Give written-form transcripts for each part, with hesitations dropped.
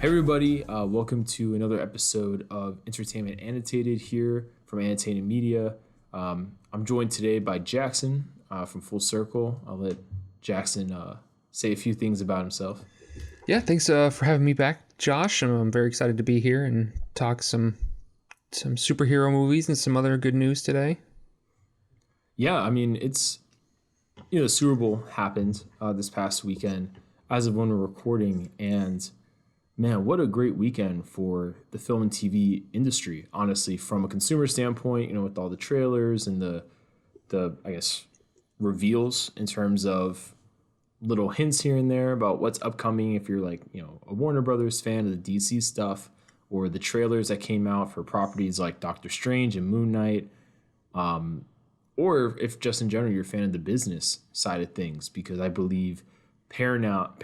Hey everybody, welcome to another episode of Entertainment Annotated here from Annotated Media. I'm joined today by Jackson from Full Circle. I'll let Jackson say a few things about himself. Yeah, thanks for having me back, Josh. I'm very excited to be here and talk some superhero movies and some other good news today. Yeah, I mean, it's, the Super Bowl happened this past weekend as of when we're recording, and man, what a great weekend for the film and TV industry, honestly, from a consumer standpoint, with all the trailers and the I guess reveals in terms of little hints here and there about what's upcoming if you're like, a Warner Brothers fan of the DC stuff, or the trailers that came out for properties like Doctor Strange and Moon Knight, or if just in general you're a fan of the business side of things, because I believe Paramount,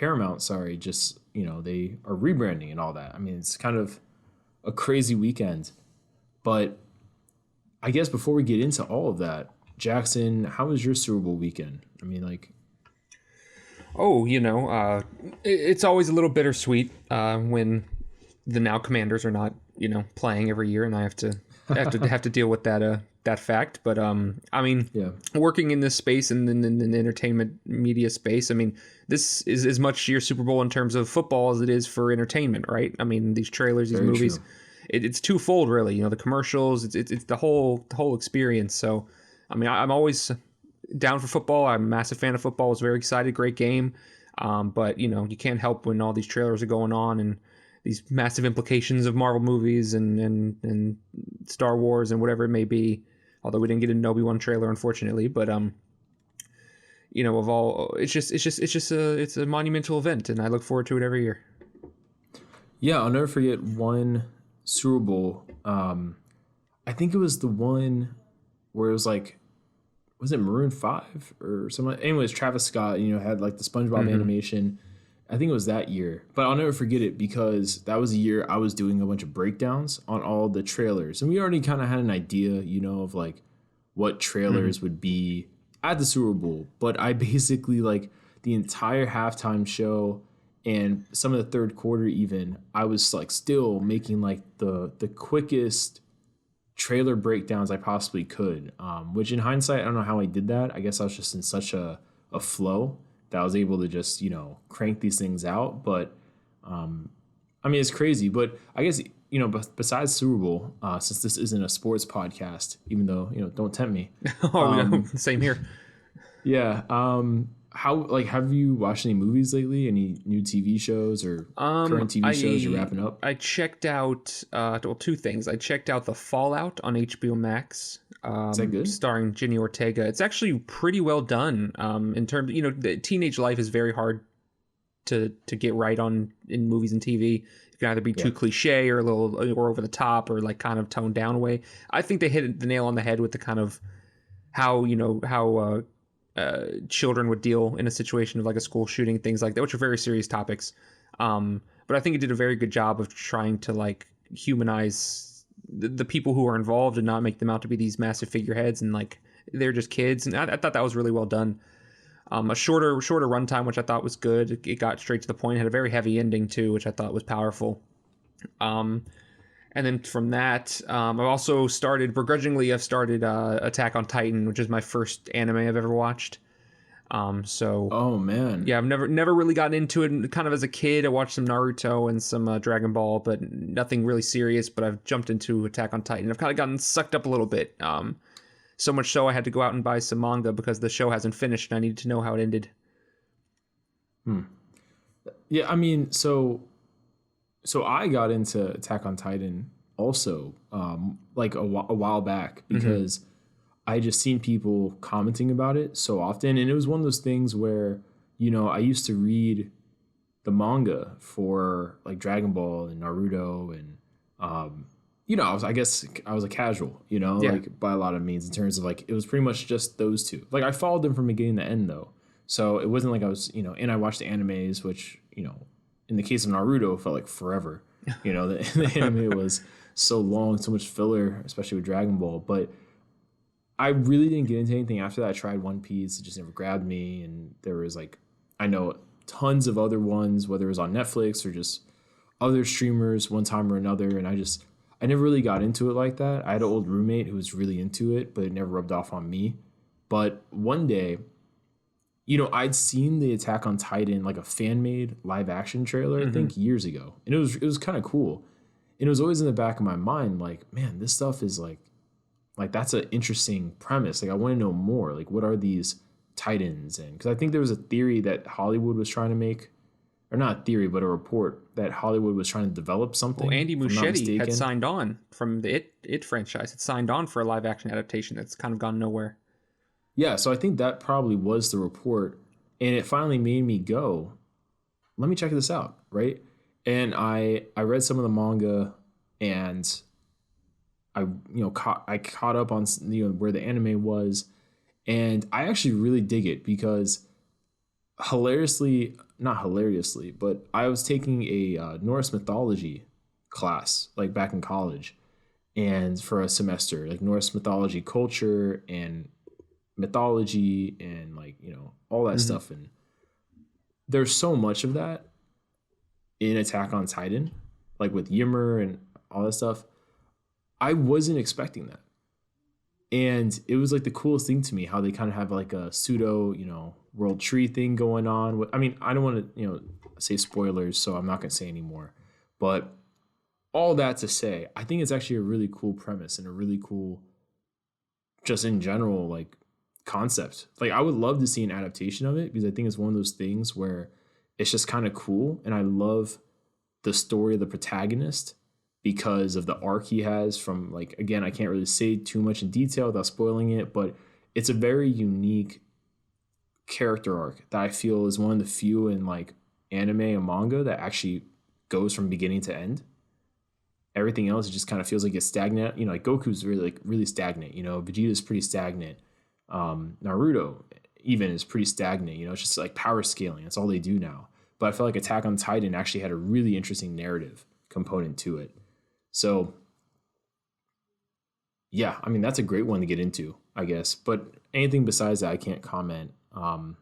just they are rebranding and all that. I mean, it's kind of a crazy weekend. But I guess before we get into all of that, Jackson, how was your Super Bowl weekend? I mean, like, it's always a little bittersweet when the now Commanders are not, playing every year, and I have to deal with that fact. But I mean, yeah, working in this space and in the entertainment media space, I mean, this is as much your Super Bowl in terms of football as it is for entertainment, right? I mean, these trailers, these very movies, true. it's twofold, really. The commercials, it's the whole experience. So, I mean, I'm always down for football. I'm a massive fan of football. I was very excited. Great game. But you can't help when all these trailers are going on and these massive implications of Marvel movies and Star Wars and whatever it may be. Although we didn't get an Obi-Wan trailer, unfortunately, but it's a monumental event, and I look forward to it every year. Yeah, I'll never forget one Super Bowl. I think it was the one where it was like, was it Maroon 5 or something? Anyways, Travis Scott, had like the SpongeBob animation. I think it was that year, but I'll never forget it because that was the year I was doing a bunch of breakdowns on all the trailers. And we already kind of had an idea, of like what trailers would be at the Super Bowl. But I basically, like, the entire halftime show and some of the third quarter even, I was like still making like the quickest trailer breakdowns I possibly could, which in hindsight, I don't know how I did that. I guess I was just in such a flow that I was able to just, crank these things out. But, I mean, it's crazy. But I guess, besides Super Bowl, since this isn't a sports podcast, even though, don't tempt me. Same here. Yeah. Have you watched any movies lately? Any new TV shows or current TV shows you're wrapping up? I checked out, two things. I checked out The Fallout on HBO Max. Is that good? Starring Jenny Ortega. It's actually pretty well done. In terms, the teenage life is very hard to get right on in movies and TV. You can either be too cliche or a little or over the top or like kind of toned down away. I think they hit the nail on the head with the kind of how children would deal in a situation of like a school shooting, things like that, which are very serious topics. But I think it did a very good job of trying to like humanize the people who are involved and not make them out to be these massive figureheads and like they're just kids. And I thought that was really well done. A shorter runtime, which I thought was good. It got straight to the point. It had a very heavy ending too, which I thought was powerful. And then from that, I've started Attack on Titan, which is my first anime I've ever watched. Oh man, yeah, I've never really gotten into it. Kind of as a kid, I watched some Naruto and some Dragon Ball, but nothing really serious. But I've jumped into Attack on Titan. I've kind of gotten sucked up a little bit. So much so I had to go out and buy some manga because the show hasn't finished and I needed to know how it ended. Yeah, I mean, so I got into Attack on Titan also, like a while back because I just seen people commenting about it so often. And it was one of those things where, I used to read the manga for like Dragon Ball and Naruto and, I was a casual, like by a lot of means in terms of like, it was pretty much just those two. Like I followed them from beginning to end though. So it wasn't like I was, and I watched the animes, which, in the case of Naruto, it felt like forever. The anime was so long, so much filler, especially with Dragon Ball. But I really didn't get into anything after that. I tried One Piece, it just never grabbed me. And there was like, I know tons of other ones, whether it was on Netflix or just other streamers one time or another, and I never really got into it like that. I had an old roommate who was really into it, but it never rubbed off on me. But one day, I'd seen the Attack on Titan, like a fan made live action trailer, I think years ago, and it was kind of cool. And it was always in the back of my mind, like, man, this stuff is like that's an interesting premise. Like, I want to know more. Like, what are these Titans? And because I think there was a theory that Hollywood was trying to make, or not a theory, but a report that Hollywood was trying to develop something. Well, Andy Muschietti had signed on from the It franchise. Had signed on for a live action adaptation that's kind of gone nowhere. Yeah, so I think that probably was the report, and it finally made me go, let me check this out, right? And I read some of the manga, and I caught up on where the anime was, and I actually really dig it because not hilariously, but I was taking a Norse mythology class like back in college, and for a semester, like Norse mythology culture and mythology and all that stuff, and there's so much of that in Attack on Titan, like with Ymir and all that stuff. I wasn't expecting that, and it was like the coolest thing to me how they kind of have like a pseudo world tree thing going on. I mean, I don't want to say spoilers, so I'm not going to say anymore, but all that to say, I think it's actually a really cool premise and a really cool, just in general, like concept. Like, I would love to see an adaptation of it because I think it's one of those things where it's just kind of cool, and I love the story of the protagonist because of the arc he has from, like, again, I can't really say too much in detail without spoiling it, but it's a very unique character arc that I feel is one of the few in like anime and manga that actually goes from beginning to end. Everything else, it just kind of feels like it's stagnant. Like Goku's really stagnant. Vegeta's pretty stagnant. Naruto even is pretty stagnant. It's just like power scaling. That's all they do now. But I felt like Attack on Titan actually had a really interesting narrative component to it. So yeah, I mean, that's a great one to get into, I guess. But anything besides that, I can't comment. And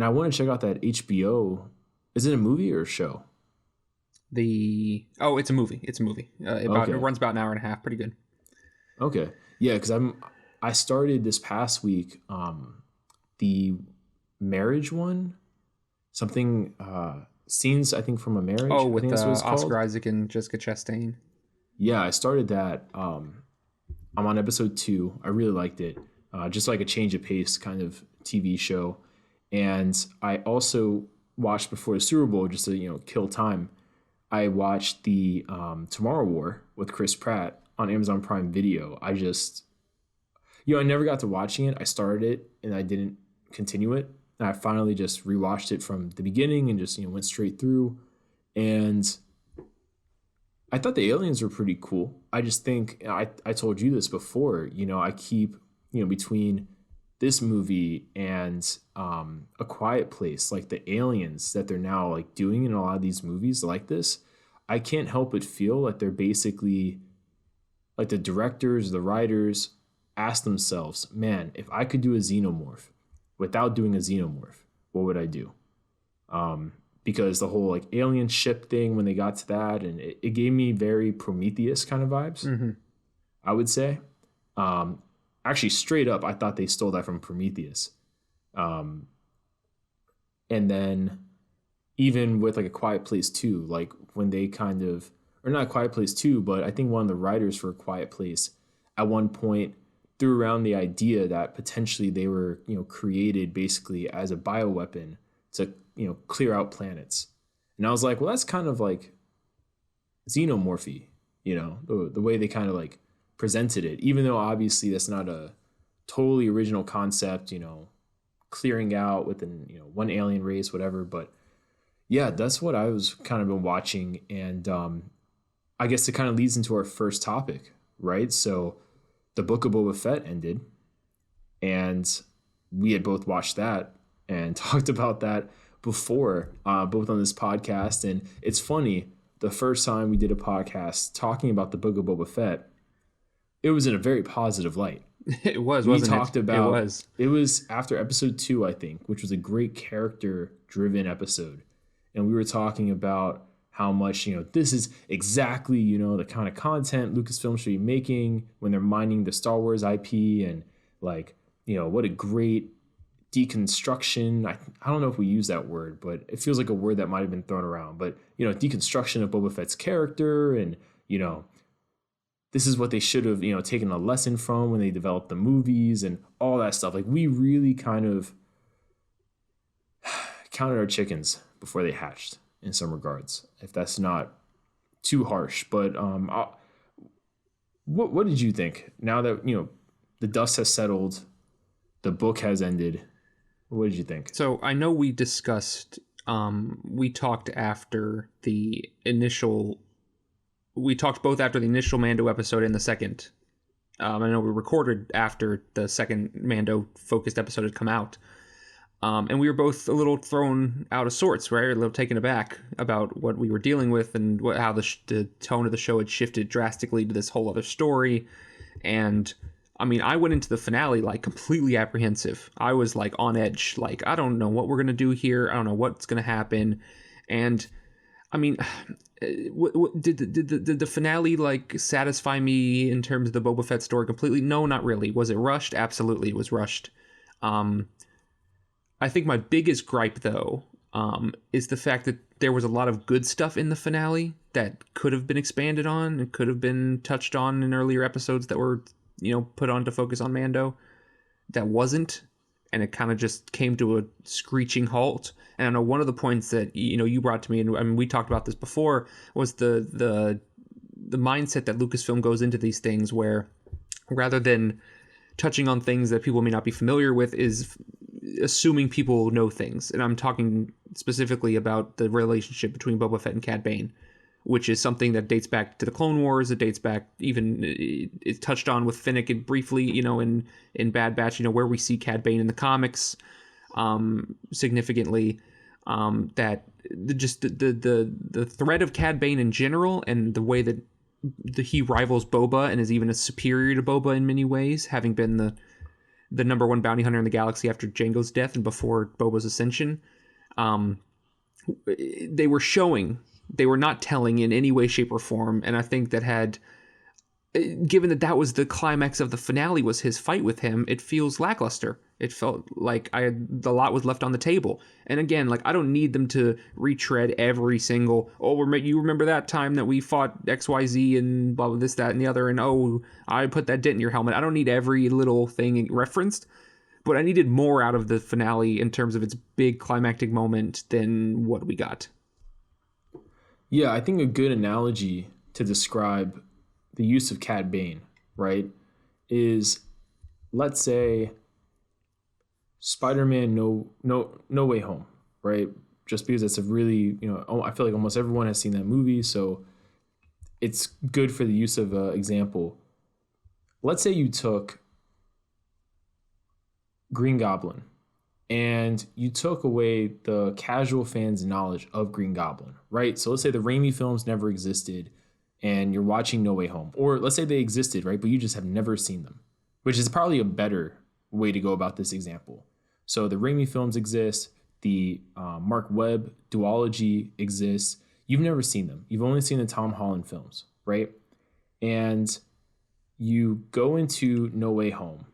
I want to check out that HBO. Is it a movie or a show? It's a movie. It's a movie. It runs about an hour and a half. Pretty good. Okay. Yeah, because I started this past week the marriage one, something scenes I think from a marriage. Oh, with Oscar Isaac and Jessica Chastain. Yeah, I started that. I'm on episode 2. I really liked it. Just like a change of pace kind of TV show. And I also watched before the Super Bowl just to kill time. I watched the Tomorrow War with Chris Pratt on Amazon Prime Video. I just, I never got to watching it. I started it and I didn't continue it. And I finally just rewatched it from the beginning and just went straight through. And I thought the aliens were pretty cool. I just think I told you this before. I keep between this movie and A Quiet Place, like the aliens that they're now like doing in a lot of these movies like this, I can't help but feel like they're basically like the directors, the writers ask themselves, man, if I could do a xenomorph without doing a xenomorph, what would I do? Because the whole like alien ship thing, when they got to that, and it gave me very Prometheus kind of vibes, I would say. Actually, straight up, I thought they stole that from Prometheus. And then even with like A Quiet Place 2, like when they kind of, or not A Quiet Place 2, but I think one of the writers for A Quiet Place at one point threw around the idea that potentially they were, created basically as a bioweapon to, clear out planets. And I was like, well, that's kind of like xenomorphy, the way they kind of like presented it, even though obviously that's not a totally original concept, clearing out within, one alien race, whatever. But yeah, that's what I was kind of been watching. And I guess it kind of leads into our first topic, right? So the Book of Boba Fett ended, and we had both watched that and talked about that before, both on this podcast. And it's funny, the first time we did a podcast talking about the Book of Boba Fett, it was in a very positive light. It was, wasn't it? We talked about, it was after episode 2, I think, which was a great character driven episode. And we were talking about how much, this is exactly, the kind of content Lucasfilm should be making when they're mining the Star Wars IP, and like, what a great deconstruction. I don't know if we use that word, but it feels like a word that might have been thrown around. But, deconstruction of Boba Fett's character, and, this is what they should have, taken a lesson from when they developed the movies and all that stuff. Like, we really kind of counted our chickens before they hatched in some regards, if that's not too harsh. But what did you think now that, the dust has settled, the book has ended? What did you think? So I know we discussed, we talked after the initial, we talked both after the initial Mando episode and the second. I know we recorded after the second Mando focused episode had come out. And we were both a little thrown out of sorts, right? A little taken aback about what we were dealing with, and how the tone of the show had shifted drastically to this whole other story. And I mean, I went into the finale like completely apprehensive. I was like on edge, like, I don't know what we're going to do here. I don't know what's going to happen. And I mean, did the finale like satisfy me in terms of the Boba Fett story completely? No, not really. Was it rushed? Absolutely, it was rushed. I think my biggest gripe, though, is the fact that there was a lot of good stuff in the finale that could have been expanded on and could have been touched on in earlier episodes that were, put on to focus on Mando. That wasn't, and it kind of just came to a screeching halt. And I know one of the points that, you brought to me, and I mean, we talked about this before, was the mindset that Lucasfilm goes into these things where, rather than touching on things that people may not be familiar with, is assuming people know things. And I'm talking specifically about the relationship between Boba Fett and Cad Bane, which is something that dates back to the Clone Wars. It dates back, even it's touched on with Finnick briefly, in Bad Batch, where we see Cad Bane in the comics, significantly, that the threat of Cad Bane in general, and the way that he rivals Boba and is even a superior to Boba in many ways, having been the number one bounty hunter in the galaxy after Jango's death and before Boba's ascension. They were showing, they were not telling in any way, shape, or form. And I think that given that was the climax of the finale, was his fight with him, it feels lackluster. It felt like the lot was left on the table. And again, like, I don't need them to retread every single, you remember that time that we fought XYZ and blah, blah, this, that, and the other, and I put that dent in your helmet. I don't need every little thing referenced, but I needed more out of the finale in terms of its big climactic moment than what we got. Yeah, I think a good analogy to describe the use of Cad Bane, right, is, let's say, Spider-Man No Way Home, right? Just because it's a really, I feel like almost everyone has seen that movie, so it's good for the use of an example. Let's say you took Green Goblin and you took away the casual fans' knowledge of Green Goblin, right? So let's say the Raimi films never existed and you're watching No Way Home, or let's say they existed, right? But you just have never seen them, which is probably a better way to go about this example. So the Raimi films exist, the Mark Webb duology exists. You've never seen them. You've only seen the Tom Holland films, right? And you go into No Way Home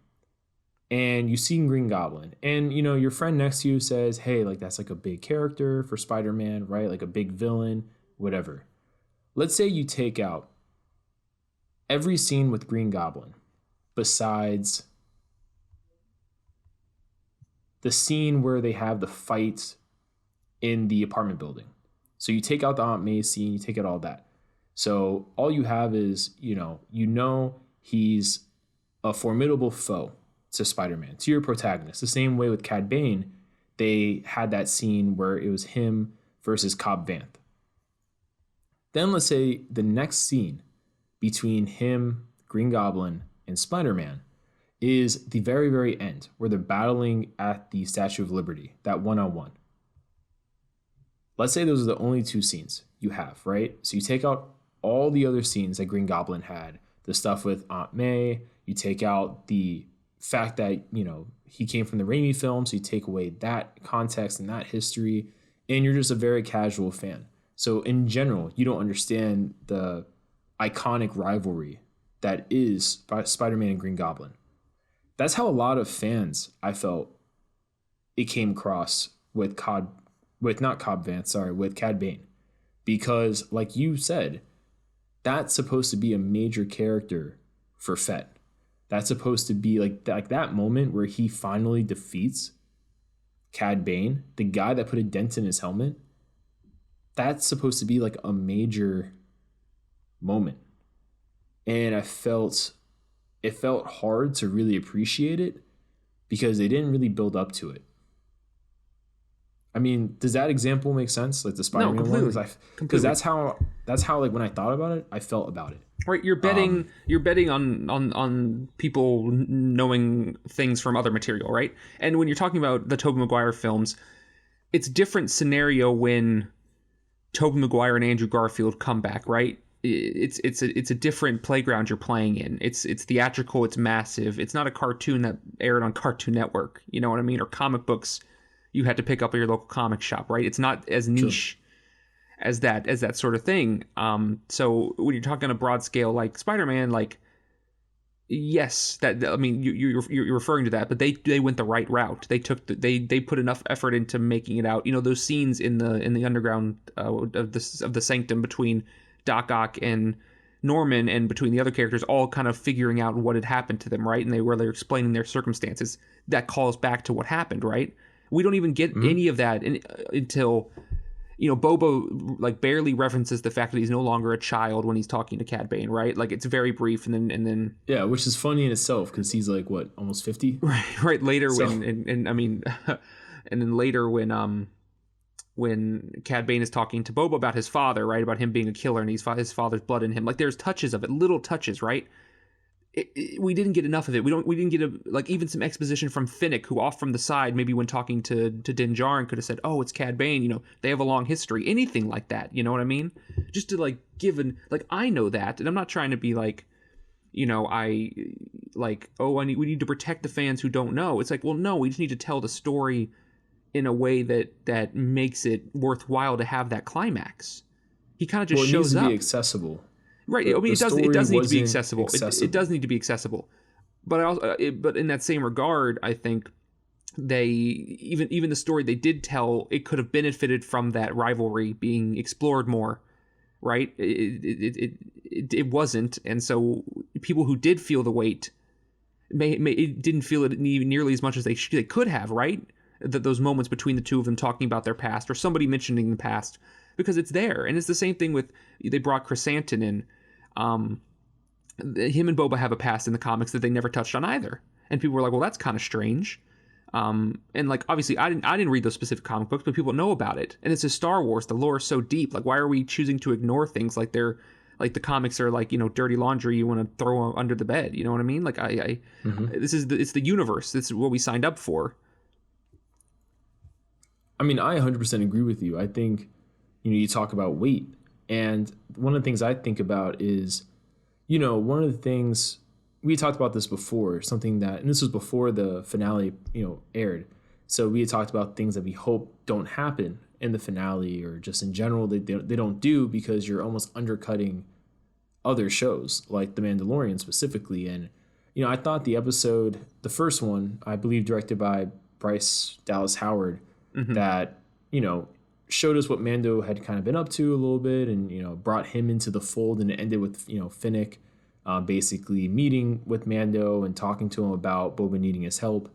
and you see Green Goblin, and your friend next to you says, hey, like, that's like a big character for Spider-Man, right? Like a big villain, whatever. Let's say you take out every scene with Green Goblin besides the scene where they have the fight in the apartment building. So you take out the Aunt May scene, you take out all that. So all you have is, he's a formidable foe to Spider-Man, to your protagonist. The same way with Cad Bane, they had that scene where it was him versus Cobb Vanth. Then let's say the next scene between him, Green Goblin, and Spider-Man is the very, very end, where they're battling at the Statue of Liberty, that one-on-one. Let's say those are the only two scenes you have, right? So you take out all the other scenes that Green Goblin had, the stuff with Aunt May, you take out the fact that, he came from the Raimi film, so you take away that context and that history, and you're just a very casual fan. So in general, you don't understand the iconic rivalry that is Spider-Man and Green Goblin. That's how a lot of fans, I felt, it came across with with Cad Bane. Because like you said, that's supposed to be a major character for Fett. That's supposed to be like that moment where he finally defeats Cad Bane, the guy that put a dent in his helmet. That's supposed to be like a major moment. And it felt hard to really appreciate it because they didn't really build up to it. I mean, does that example make sense? Like the Spider-Man one? Because that's how like when I thought about it, I felt about it. Right, you're betting on people knowing things from other material, right? And when you're talking about the Tobey Maguire films, it's a different scenario when Tobey Maguire and Andrew Garfield come back, right? It's a different playground you're playing in. It's theatrical, it's massive. It's not a cartoon that aired on Cartoon Network, you know what I mean? Or comic books you had to pick up at your local comic shop, right? It's not as niche as that sort of thing. So when you're talking on a broad scale like Spider-Man, like yes, that I mean you're referring to that, but they went the right route. They they put enough effort into making it out. You know, those scenes in the underground of the sanctum between Doc Ock and Norman and between the other characters, all kind of figuring out what had happened to them, right? And they're explaining their circumstances. That calls back to what happened, right? We don't even get any of that until, you know, Boba like barely references the fact that he's no longer a child when he's talking to Cad Bane, right? Like it's very brief, and then yeah, which is funny in itself because he's like what, almost 50, right later so. when I mean, and then later when Cad Bane is talking to Boba about his father, right, about him being a killer and his father's blood in him, like there's touches of it, little touches, right? We didn't get enough of it. We didn't get like even some exposition from Finnick, who off from the side, maybe when talking to Din Djarin, could have said, "Oh, it's Cad Bane. You know, they have a long history." Anything like that. You know what I mean? Just to like like I know that, and I'm not trying to be like, you know, we need to protect the fans who don't know. It's like, well, no, we just need to tell the story in a way that makes it worthwhile to have that climax. He kind of just shows up. It needs to be accessible. Right. I mean, it does need to be accessible. It does need to be accessible. But in that same regard, I think they even the story they did tell, it could have benefited from that rivalry being explored more. Right. It wasn't, and so people who did feel the weight didn't feel it nearly as much as they could have. Right. Those moments between the two of them talking about their past, or somebody mentioning the past, because it's there. And it's the same thing with, they brought Chrysanthemum in. Him and Boba have a past in the comics that they never touched on either. And people were like, well, that's kind of strange. And like, obviously I didn't read those specific comic books, but people know about it. And it's a Star Wars. The lore is so deep. Like, why are we choosing to ignore things like they're like the comics are like, you know, dirty laundry you want to throw under the bed? You know what I mean? Like it's the universe. This is what we signed up for. I mean, I 100% agree with you. I think, you know, you talk about weight, and one of the things I think about is, you know, one of the things we talked about this before, something that, and this was before the finale, you know, aired. So we had talked about things that we hope don't happen in the finale, or just in general they don't do, because you're almost undercutting other shows like The Mandalorian specifically. And, you know, I thought the episode, the first one, I believe directed by Bryce Dallas Howard, that, you know, showed us what Mando had kind of been up to a little bit, and, you know, brought him into the fold, and it ended with, you know, Finnick basically meeting with Mando and talking to him about Boba needing his help.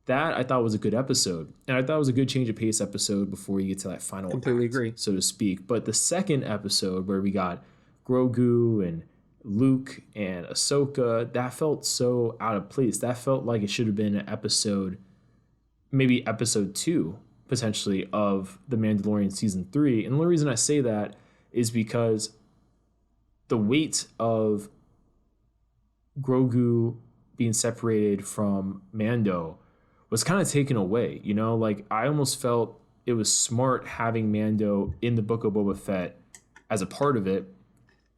That I thought was a good episode, and I thought it was a good change of pace episode before you get to that final completely act, agree, so to speak. But the second episode, where we got Grogu and Luke and Ahsoka, that felt so out of place. That felt like it should have been an episode, maybe episode 2 potentially, of The Mandalorian season 3. And the only reason I say that is because the weight of Grogu being separated from Mando was kind of taken away. You know, like, I almost felt it was smart having Mando in the Book of Boba Fett as a part of it,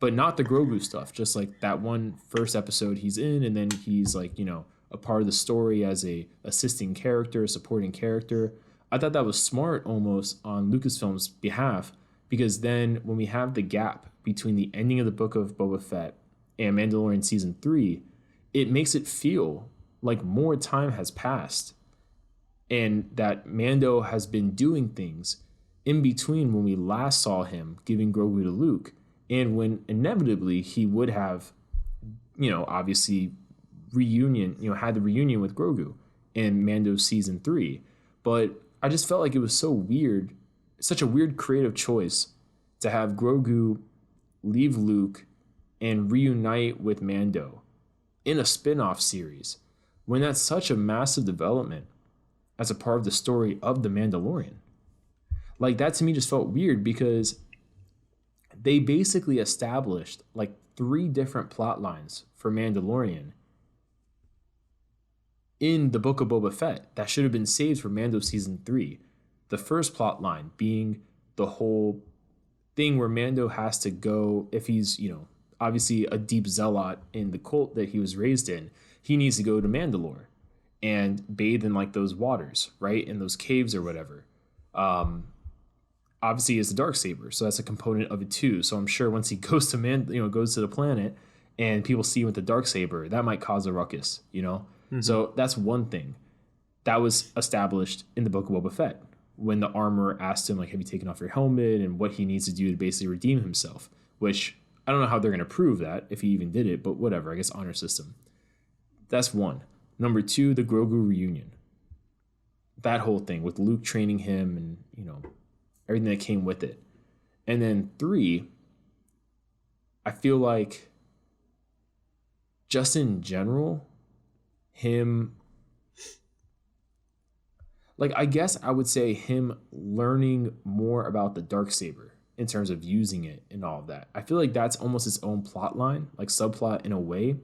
but not the Grogu stuff. Just like that one first episode he's in, and then he's like, you know, a part of the story as a assisting character, supporting character. I thought that was smart almost on Lucasfilm's behalf, because then when we have the gap between the ending of the book of Boba Fett and Mandalorian season 3, it makes it feel like more time has passed and that Mando has been doing things in between when we last saw him giving Grogu to Luke and when inevitably he would have, obviously had the reunion with Grogu in Mando season 3. But I just felt like it was so weird, such a weird creative choice to have Grogu leave Luke and reunite with Mando in a spin-off series when that's such a massive development as a part of the story of The Mandalorian. Like, that to me just felt weird because they basically established like 3 different plot lines for Mandalorian in the book of Boba Fett that should have been saved for Mando season 3. The first plot line being the whole thing where Mando has to go, if he's, obviously a deep zealot in the cult that he was raised in, he needs to go to Mandalore and bathe in like those waters, right? In those caves or whatever. Obviously is the Darksaber, so that's a component of it too. So I'm sure once he goes to goes to the planet and people see him with the Darksaber, that might cause a ruckus, Mm-hmm. So that's one thing that was established in the book of Boba Fett when the armorer asked him, like, have you taken off your helmet and what he needs to do to basically redeem himself, which I don't know how they're going to prove that if he even did it, but whatever, I guess honor system. That's one. Number 2, the Grogu reunion. That whole thing with Luke training him and, everything that came with it. And then 3, I feel like just in general, him, like, I guess I would say him learning more about the Darksaber in terms of using it and all of that. I feel like that's almost its own plot line, like subplot in a way,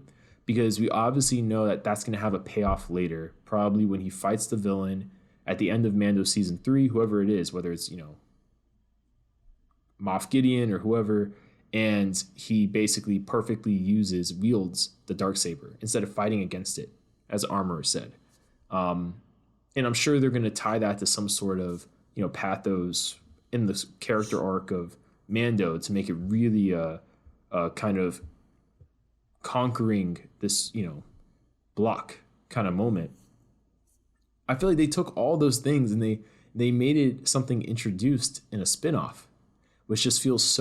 because we obviously know that that's going to have a payoff later, probably when he fights the villain at the end of Mando season 3, whoever it is, whether it's, Moff Gideon or whoever, and he basically perfectly wields the Darksaber instead of fighting against it, as Armorer said. And I'm sure they're going to tie that to some sort of, pathos in the character arc of Mando to make it really a kind of conquering this, block kind of moment. I feel like they took all those things and they made it something introduced in a spinoff, which just feels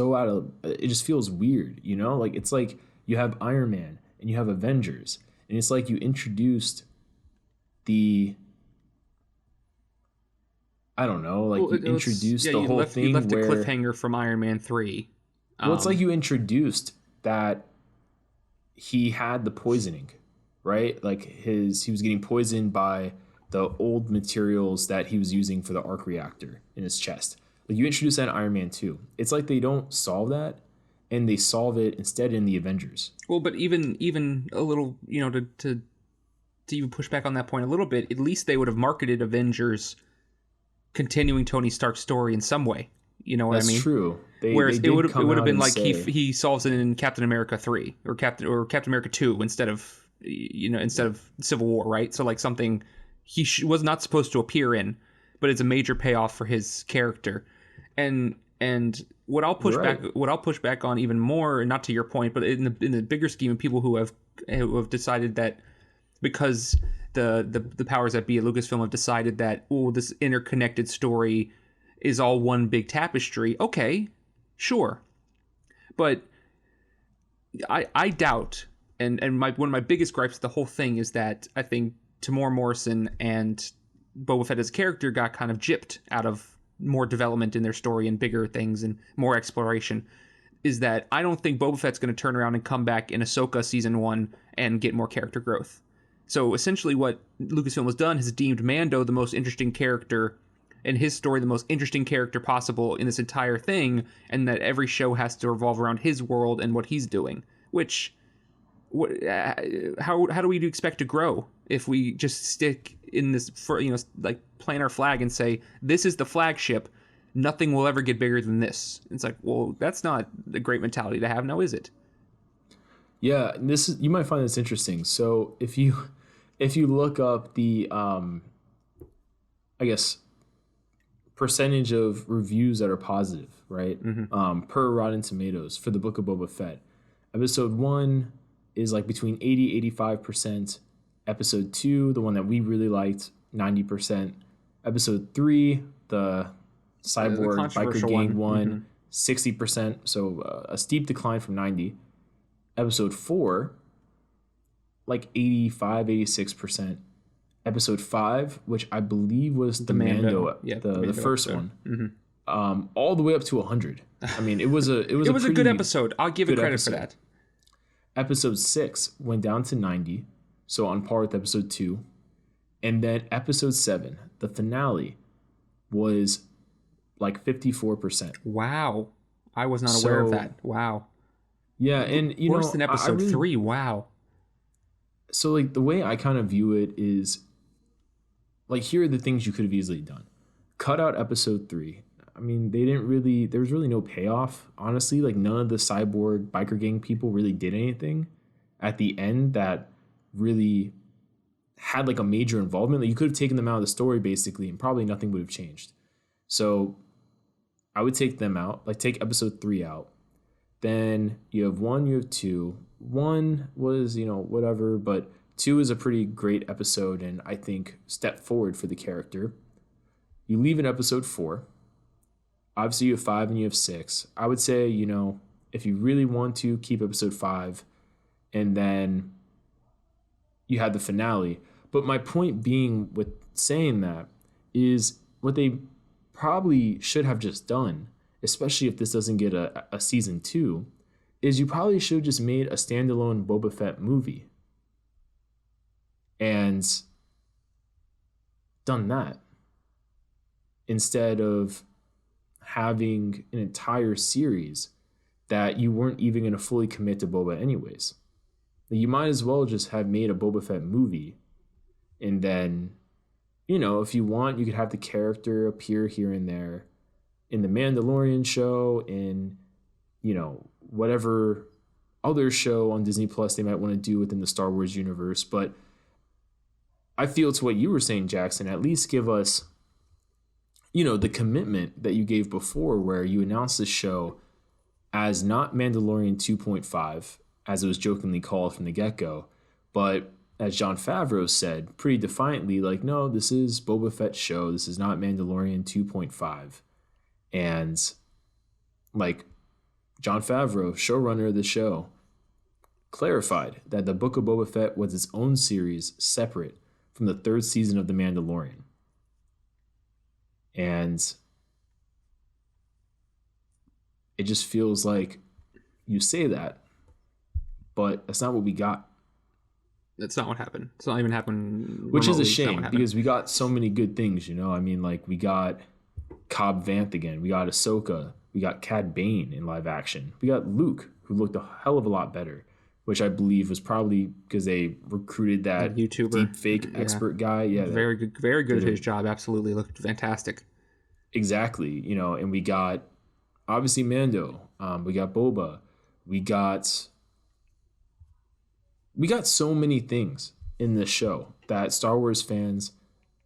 it just feels weird, Like, it's like you have Iron Man and you have Avengers, and it's like you introduced you introduced the whole thing. You left where a cliffhanger from Iron Man 3. Well, it's like you introduced that he had the poisoning, right? Like he was getting poisoned by the old materials that he was using for the arc reactor in his chest. Like, you introduce that in Iron Man 2. It's like they don't solve that, and they solve it instead in the Avengers. Well, but even a little, to even push back on that point a little bit, at least they would have marketed Avengers continuing Tony Stark's story in some way. You know what I mean? That's true. Whereas it would have been like he solves it in Captain America 3 or Captain America 2 instead of Civil War, right? So like something he was not supposed to appear in, but it's a major payoff for his character. And what I'll push back on even more, not to your point, but in the bigger scheme of people who have decided that because the powers that be at Lucasfilm have decided that this interconnected story is all one big tapestry. Okay, sure, but I doubt, and one of my biggest gripes with the whole thing is that I think Tamora Morrison and Boba Fett as a character got kind of gypped out of more development in their story and bigger things and more exploration. Is that I don't think Boba Fett's going to turn around and come back in Ahsoka season 1 and get more character growth. So essentially what Lucasfilm has done has deemed Mando the most interesting character and his story the most interesting character possible in this entire thing, and that every show has to revolve around his world and what he's doing. Which, how do we expect to grow if we just stick in this, like plant our flag and say, this is the flagship, nothing will ever get bigger than this? It's like, well, that's not a great mentality to have now, is it? Yeah, you might find this interesting. So if you look up the I guess percentage of reviews that are positive right? Per Rotten Tomatoes for the Book of Boba Fett. Episode 1 is like between 80-85%. Episode 2, the one that we really liked, 90%. Episode 3, the cyborg biker controversial gang one. 60%. So a steep decline from 90. Episode 4, like 85-86%. Episode 5, which I believe was the Mando, the first episode. one, all the way up to 100. I mean, it was a good episode. I'll give it credit for that. Episode 6 went down to 90, so on par with episode 2. And then episode 7, the finale, was like 54%. Wow. I was not aware of that. Wow. Yeah, and worse than episode 3. Wow. So like the way I kind of view it is, like, here are the things you could have easily done. Cut out episode 3. I mean, there was really no payoff, honestly. Like, none of the cyborg biker gang people really did anything at the end that really had like a major involvement. Like, you could have taken them out of the story basically, and probably nothing would have changed. So I would take them out, like take episode 3 out. Then you have 1, you have 2. 1 was, whatever, but 2 is a pretty great episode, and I think step forward for the character. You leave in episode 4. Obviously, you have 5 and you have 6. I would say, if you really want to, keep episode 5, and then you had the finale. But my point being with saying that is what they probably should have just done, especially if this doesn't get a season 2, is you probably should have just made a standalone Boba Fett movie and done that instead of having an entire series that you weren't even going to fully commit to Boba anyways. You might as well just have made a Boba Fett movie, and then, if you want, you could have the character appear here and there in the Mandalorian show, in, whatever other show on Disney Plus they might want to do within the Star Wars universe. But I feel, to what you were saying, Jackson, at least give us, the commitment that you gave before, where you announced this show as not Mandalorian 2.5, as it was jokingly called from the get-go, but as Jon Favreau said pretty defiantly, like, no, this is Boba Fett's show. This is not Mandalorian 2.5. And like, Jon Favreau, showrunner of the show, clarified that the Book of Boba Fett was its own series separate from the 3rd season of The Mandalorian. And it just feels like you say that, but that's not what we got. That's not what happened. It's not even happened. Which is a shame, because we got so many good things, I mean, like, we got Cobb Vanth again. We got Ahsoka. We got Cad Bane in live action. We got Luke, who looked a hell of a lot better, which I believe was probably because they recruited that YouTuber, deep fake expert guy. Yeah, very good at his job. Absolutely, looked fantastic. Exactly, and we got obviously Mando. We got Boba. We got so many things in this show that Star Wars fans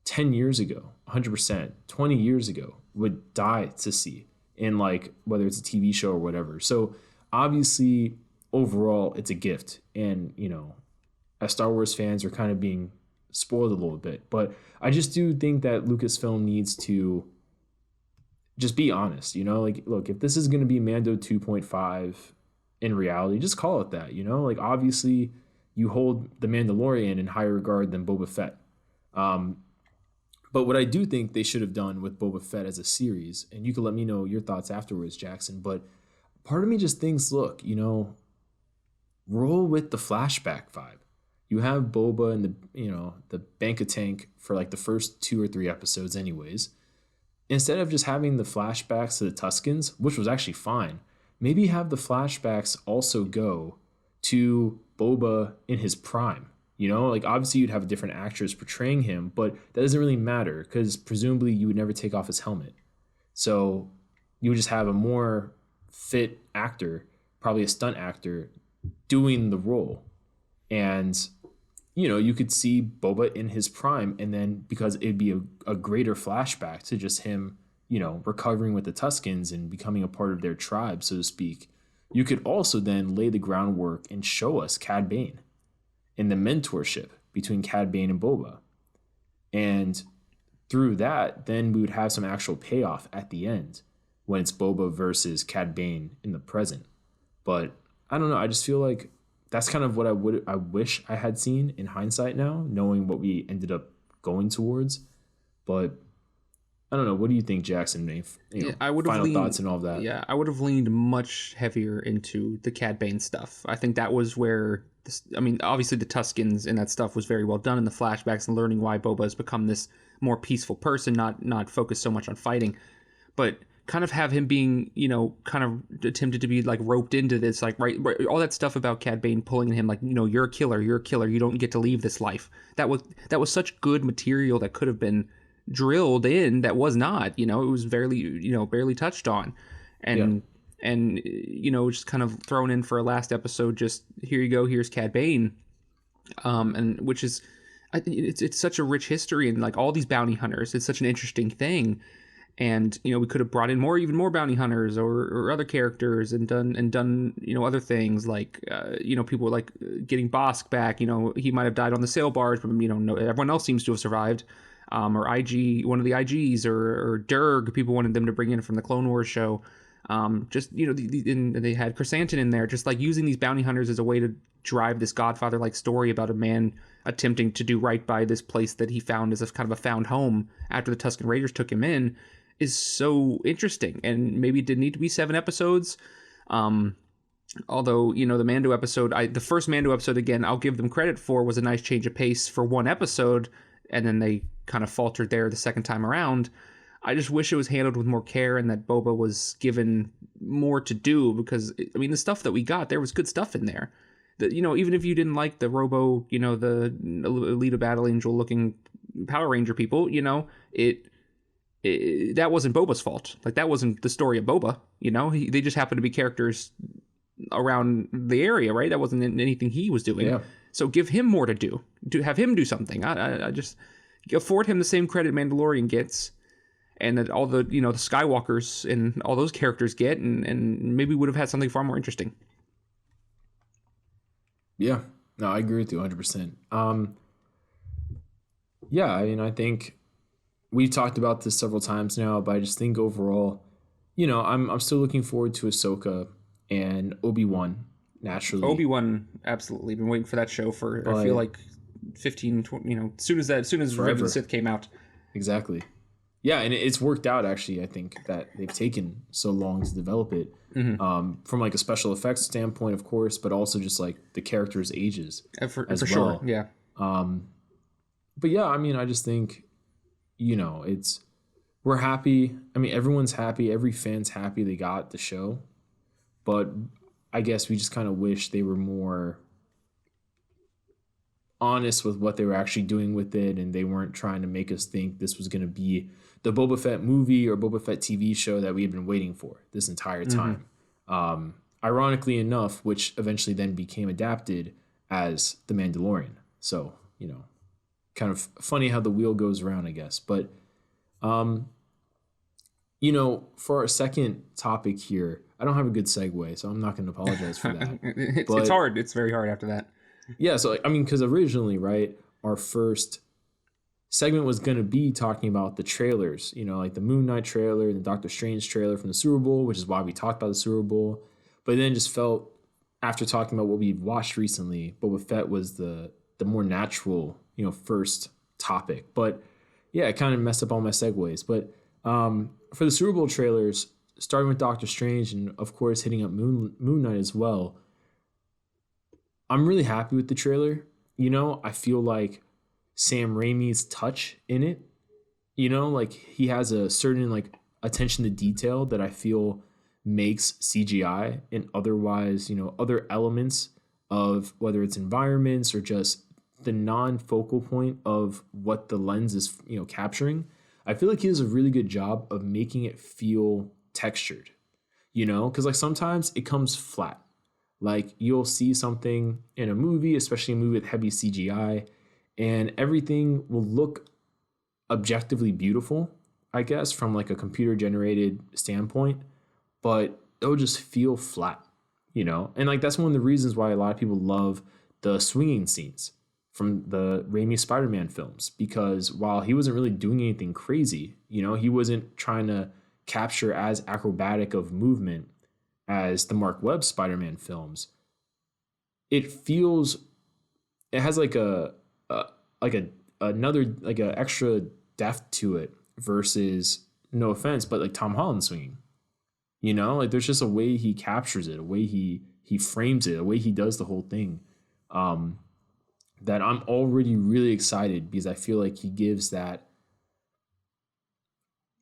10 years ago, 100%, 20 years ago would die to see in, like, whether it's a TV show or whatever. So obviously, overall, it's a gift. And, as Star Wars fans are kind of being spoiled a little bit. But I just do think that Lucasfilm needs to just be honest, like, look, if this is going to be Mando 2.5 in reality, just call it that, like, obviously you hold the Mandalorian in higher regard than Boba Fett. But what I do think they should have done with Boba Fett as a series, and you can let me know your thoughts afterwards, Jackson, but part of me just thinks, look, roll with the flashback vibe. You have Boba in the Bank of Tank for like the first 2 or 3 episodes anyways. Instead of just having the flashbacks to the Tuskens, which was actually fine, maybe have the flashbacks also go to Boba in his prime. Like, obviously you'd have a different actress portraying him, but that doesn't really matter, because presumably you would never take off his helmet. So you would just have a more fit actor, probably a stunt actor, doing the role. And, you could see Boba in his prime, and then because it'd be a greater flashback to just him, recovering with the Tuscans and becoming a part of their tribe, so to speak, you could also then lay the groundwork and show us Cad Bane and the mentorship between Cad Bane and Boba. And through that, then we would have some actual payoff at the end when it's Boba versus Cad Bane in the present. But I don't know. I just feel like that's kind of what I wish I had seen in hindsight now, knowing what we ended up going towards. But I don't know. What do you think, Jackson? I would have final thoughts and all of that. Yeah, I would have leaned much heavier into the Cad Bane stuff. I think that was where, obviously the Tuscans and that stuff was very well done in the flashbacks and learning why Boba has become this more peaceful person, not focused so much on fighting, but kind of have him being, kind of attempted to be like roped into this, like right all that stuff about Cad Bane pulling him, like, you're a killer, you don't get to leave this life. That was such good material that could have been drilled in, that was not, it was barely touched on, and just kind of thrown in for a last episode, just here you go, here's Cad Bane, and which is, it's such a rich history, and like all these bounty hunters, it's such an interesting thing. And we could have brought in even more bounty hunters or other characters and done other things, like people like getting Bosk back. He might have died on the sail barge, but no, everyone else seems to have survived. Or one of the IGs, or Durg, people wanted them to bring in from the Clone Wars show. And they had Chrysanthemum in there, just like using these bounty hunters as a way to drive this Godfather-like story about a man attempting to do right by this place that he found as a kind of a found home after the Tusken Raiders took him in, is so interesting. And maybe it didn't need to be 7 episodes. Although, the Mando episode, the first Mando episode, again, I'll give them credit for, was a nice change of pace for one episode, and then they kind of faltered there the second time around. I just wish it was handled with more care and that Boba was given more to do, because, the stuff that we got, there was good stuff in there. Even if you didn't like the Robo, the Alita Battle Angel looking Power Ranger people, that wasn't Boba's fault. Like, that wasn't the story of Boba. They just happened to be characters around the area, right? That wasn't anything he was doing. Yeah. So give him more to do. Have him do something. I just afford him the same credit Mandalorian gets, and that all the the Skywalkers and all those characters get, and maybe would have had something far more interesting. Yeah, no, I agree with you 100%. Yeah, I think we've talked about this several times now, but I just think overall, I'm still looking forward to Ahsoka and Obi-Wan, naturally. Obi-Wan, absolutely. Been waiting for that show for, I feel like 15, 20, as soon as Revenge of the Sith came out. Exactly. Yeah, and it's worked out, actually. I think that they've taken so long to develop it, from like a special effects standpoint, of course, but also just like the characters' ages for well. sure. Yeah. But yeah, I just think, we're happy. Everyone's happy. Every fan's happy they got the show, but I guess we just kind of wish they were more honest with what they were actually doing with it, and they weren't trying to make us think this was going to be the Boba Fett movie or Boba Fett TV show that we had been waiting for this entire time. Ironically enough, which eventually then became adapted as The Mandalorian. So, kind of funny how the wheel goes around, I guess. But, for our second topic here, I don't have a good segue, so I'm not going to apologize for that. It's hard. It's very hard after that. Yeah, so, because originally, right, our first segment was going to be talking about the trailers, like the Moon Knight trailer and the Doctor Strange trailer from the Super Bowl, which is why we talked about the Super Bowl. But then just felt, after talking about what we watched recently, Boba Fett was the more natural, first topic. But yeah, it kind of messed up all my segues. But for the Super Bowl trailers, starting with Doctor Strange and of course hitting up Moon Knight as well, I'm really happy with the trailer. I feel like Sam Raimi's touch in it, like he has a certain like attention to detail that I feel makes CGI and otherwise, other elements of whether it's environments or just the non-focal point of what the lens is, capturing. I feel like he does a really good job of making it feel textured, because like sometimes it comes flat. Like you'll see something in a movie, especially a movie with heavy CGI, and everything will look objectively beautiful, I guess, from like a computer generated standpoint, but it'll just feel flat, you know? And like that's one of the reasons why a lot of people love the swinging scenes from the Raimi Spider-Man films, because while he wasn't really doing anything crazy, you know, he wasn't trying to capture as acrobatic of movement as the Mark Webb Spider-Man films. It feels, it has like like a another like a extra depth to it versus, no offense, but like Tom Holland swinging. You know, like there's just a way he captures it, a way he frames it, a way he does the whole thing. That I'm already really excited, because I feel like he gives that.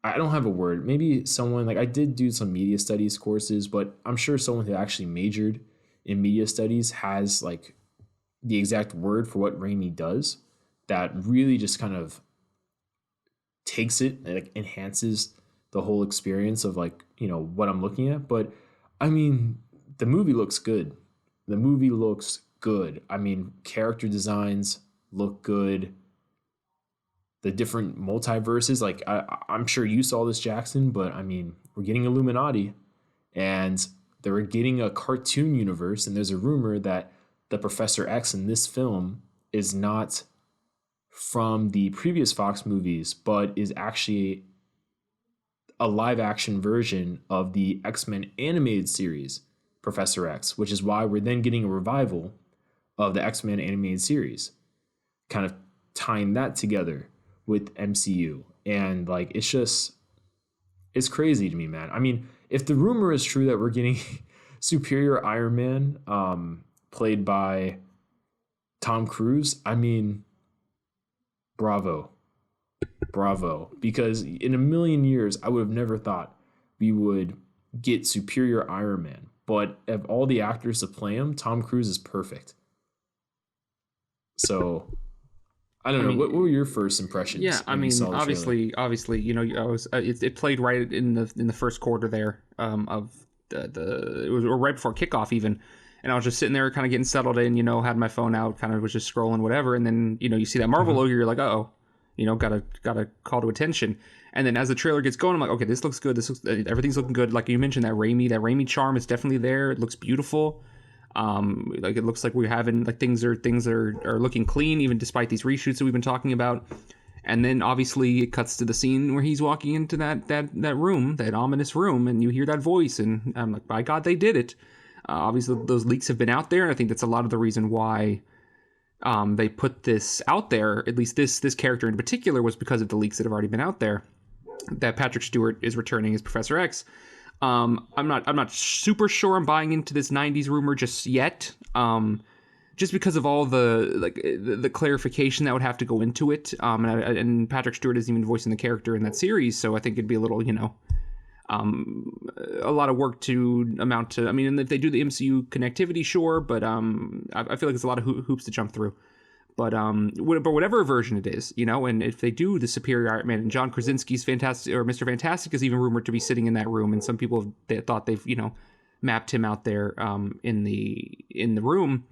I don't have a word. Maybe someone, like I did do some media studies courses, but I'm sure someone who actually majored in media studies has like the exact word for what Raimi does, that really just kind of takes it and like enhances the whole experience of like, you know, what I'm looking at. But I mean, the movie looks good. The movie looks good. I mean, character designs look good. The different multiverses, like I'm sure you saw this, Jackson, but I mean, we're getting Illuminati, and they're getting a cartoon universe, and there's a rumor that the Professor X in this film is not from the previous Fox movies, but is actually a live action version of the X-Men animated series, Professor X, which is why we're then getting a revival of the X-Men animated series, kind of tying that together with MCU. And like, it's crazy to me, man. I mean, if the rumor is true that we're getting Superior Iron Man played by Tom Cruise, I mean, bravo, because in a million years I would have never thought we would get Superior Iron Man. But of all the actors to play him, Tom Cruise is perfect. So I don't know. What were your first impressions? Yeah, I mean, obviously, you know, it played right in the first quarter there of it was right before kickoff even, and I was just sitting there kind of getting settled in, you know, had my phone out, kind of was just scrolling whatever, and then, you know, you see that Marvel logo, you're like, oh, you know, gotta call to attention, and then as the trailer gets going, I'm like, okay, this looks good, everything's looking good, like you mentioned, that Raimi charm is definitely there, it looks beautiful. Like it looks like we're having like things are looking clean, even despite these reshoots that we've been talking about. And then obviously it cuts to the scene where he's walking into that room, that ominous room, and you hear that voice, and I'm like, by God, they did it. Obviously those leaks have been out there, and I think that's a lot of the reason why they put this out there. At least this character in particular was because of the leaks that have already been out there, that Patrick Stewart is returning as Professor X. I'm not super sure I'm buying into this 90s rumor just yet. Just because of all the clarification that would have to go into it. And Patrick Stewart isn't even voicing the character in that series, so I think it'd be a little, you know, a lot of work to amount to. I mean, if they do the MCU connectivity, sure, but I feel like it's a lot of hoops to jump through. But whatever version it is, you know, and if they do the Superior Iron Man, and John Krasinski's Fantastic, or Mr. Fantastic is even rumored to be sitting in that room, and some people thought they've, you know, mapped him out there in the room.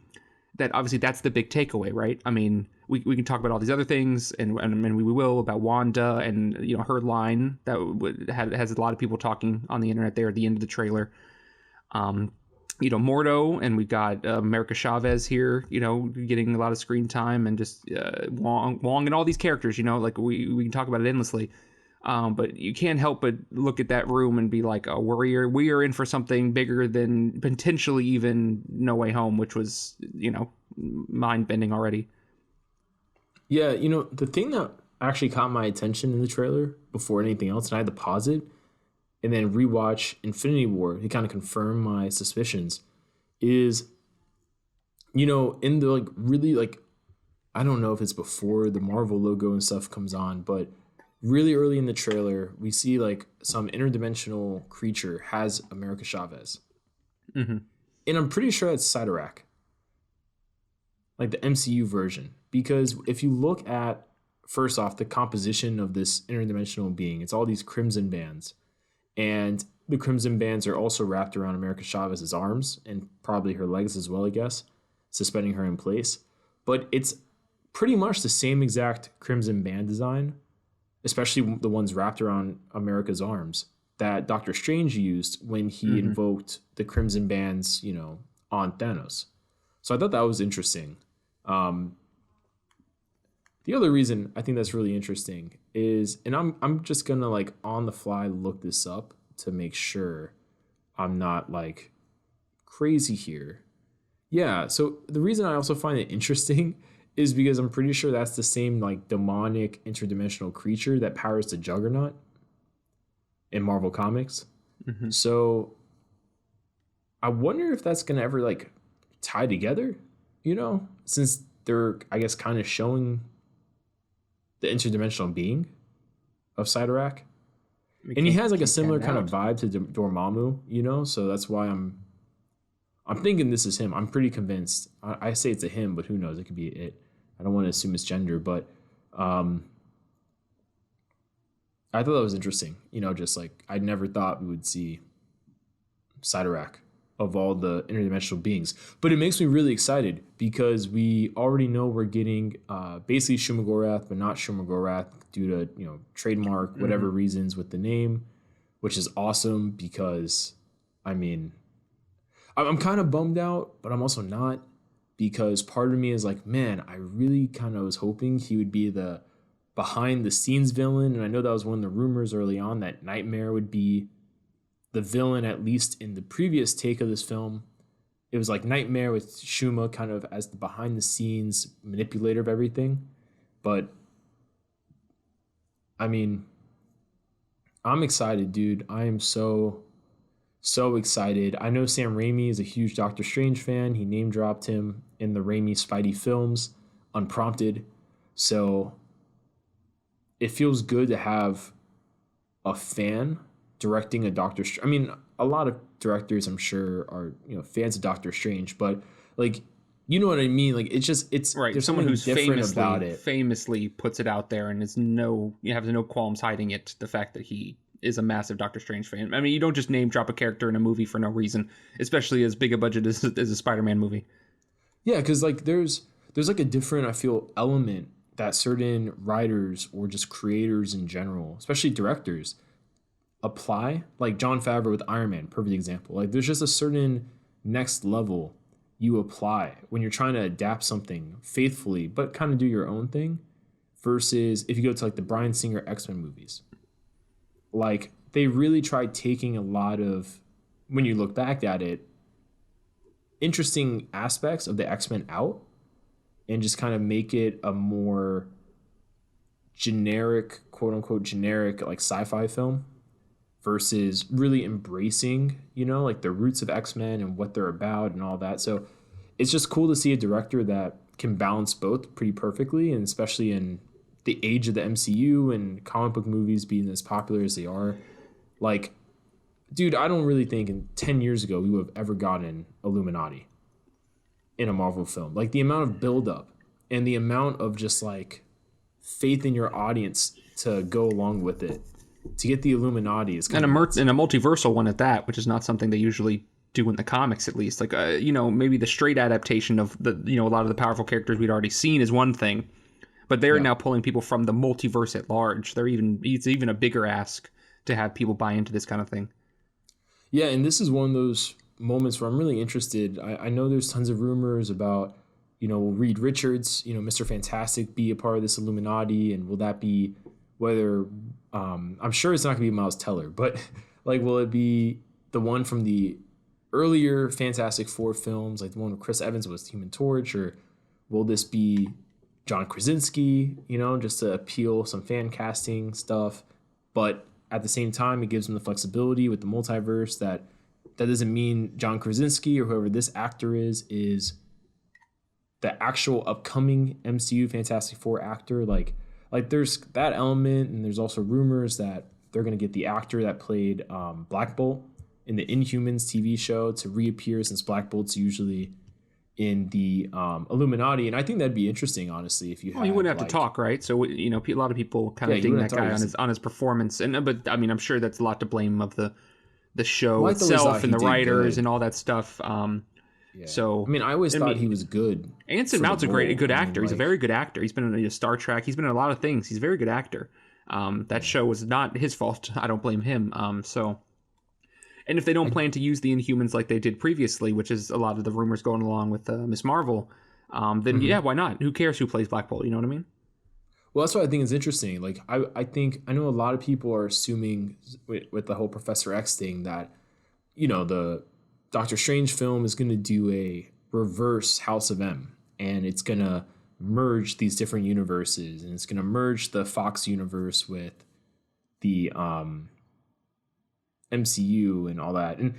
That obviously that's the big takeaway, right? I mean, we can talk about all these other things, and we will, about Wanda and, you know, her line that has a lot of people talking on the internet there at the end of the trailer. You know, Mordo, and we've got America Chavez here, you know, getting a lot of screen time, and just Wong and all these characters, you know, like we can talk about it endlessly. But you can't help but look at that room and be like, oh, we are in for something bigger than potentially even No Way Home, which was, you know, mind-bending already. Yeah, you know, the thing that actually caught my attention in the trailer before anything else, and I had to pause it and then rewatch Infinity War to kind of confirm my suspicions, is, you know, in the like really like, I don't know if it's before the Marvel logo and stuff comes on, but really early in the trailer, we see like some interdimensional creature has America Chavez. Mm-hmm. And I'm pretty sure it's Cyttorak, like the MCU version. Because if you look at, first off, the composition of this interdimensional being, it's all these crimson bands. And the crimson bands are also wrapped around America Chavez's arms, and probably her legs as well, I guess, suspending her in place. But it's pretty much the same exact crimson band design especially the ones wrapped around America's arms, that Doctor Strange used when he invoked the Crimson Bands, on Thanos. So I thought that was interesting. The other reason I think that's really interesting is, and I'm just gonna like on the fly look this up to make sure I'm not like crazy here. Yeah, so the reason I also find it interesting is because I'm pretty sure that's the same like demonic interdimensional creature that powers the Juggernaut in Marvel Comics. So I wonder if that's gonna ever like tie together, since they're, I guess, kind of showing the interdimensional being of Cyttorak. And he has like a similar kind of vibe to Dormammu, so that's why I'm thinking this is him. I'm pretty convinced. I say it's a him, but who knows? It could be it. I don't want to assume it's gender, but I thought that was interesting. Just like I never thought we would see Cyttorak of all the interdimensional beings. But it makes me really excited because we already know we're getting basically Shumagorath, but not Shumagorath due to, trademark, whatever reasons with the name, which is awesome because, I mean, I'm kind of bummed out, but I'm also not, because part of me is like, man, I really kind of was hoping he would be the behind the scenes villain. And I know that was one of the rumors early on that Nightmare would be the villain, at least in the previous take of this film. It was like Nightmare with Shuma kind of as the behind the scenes manipulator of everything. But I mean, I'm excited, dude. I am so excited. I know Sam Raimi is a huge Doctor Strange fan. He name dropped him in the Raimi Spidey films unprompted. So it feels good to have a fan directing a Doctor Strange. I mean, a lot of directors, I'm sure, are fans of Doctor Strange, but like, you know what I mean? Like, it's right. There's Someone who's different about it. Famously puts it out there and you have no qualms hiding it. The fact that he is a massive Doctor Strange fan. I mean, you don't just name drop a character in a movie for no reason, especially as big a budget as a Spider-Man movie. Yeah, because like there's like a different, I feel, element that certain writers or just creators in general, especially directors, apply. Like Jon Favreau with Iron Man, perfect example. Like there's just a certain next level you apply when you're trying to adapt something faithfully, but kind of do your own thing. Versus if you go to like the Bryan Singer X-Men movies, like they really tried taking a lot of, when you look back at it, interesting aspects of the X-Men out and just kind of make it a more generic, quote unquote generic, like sci-fi film, versus really embracing, like the roots of X-Men and what they're about and all that. So it's just cool to see a director that can balance both pretty perfectly, and especially in the age of the MCU and comic book movies being as popular as they are. Like, dude, I don't really think in 10 years ago we would have ever gotten Illuminati in a Marvel film. Like the amount of buildup and the amount of just like faith in your audience to go along with it, to get the Illuminati is kind of and a multiversal one at that, which is not something they usually do in the comics, at least. Like, maybe the straight adaptation of the, a lot of the powerful characters we'd already seen is one thing, but they're now pulling people from the multiverse at large. It's even a bigger ask to have people buy into this kind of thing. Yeah, and this is one of those moments where I'm really interested. I know there's tons of rumors about, will Reed Richards, Mr. Fantastic, be a part of this Illuminati, and will that be whether, I'm sure it's not going to be Miles Teller, but like, will it be the one from the earlier Fantastic Four films, like the one with Chris Evans was Human Torch, or will this be John Krasinski, just to appeal some fan casting stuff? But at the same time, it gives them the flexibility with the multiverse that doesn't mean John Krasinski or whoever this actor is the actual upcoming MCU Fantastic Four actor. Like there's that element, and there's also rumors that they're going to get the actor that played Black Bolt in the Inhumans TV show to reappear, since Black Bolt's usually in the Illuminati. And I think that'd be interesting, honestly, if you had, he wouldn't have to talk, right? So, a lot of people kind of ding that guy on his performance. But I mean, I'm sure that's a lot to blame of the show itself and the writers and all that stuff. So I mean, I always thought he was good. Anson Mount's a good actor. He's a very good actor. He's been in Star Trek. He's been in a lot of things. He's a very good actor. That show was not his fault. I don't blame him. And if they don't plan to use the Inhumans like they did previously, which is a lot of the rumors going along with Miss Marvel, then yeah, why not? Who cares who plays Black Bolt? You know what I mean? Well, that's what I think is interesting. Like, I think I know a lot of people are assuming with the whole Professor X thing that, the Doctor Strange film is going to do a reverse House of M, and it's going to merge these different universes, and it's going to merge the Fox universe with the MCU and all that. And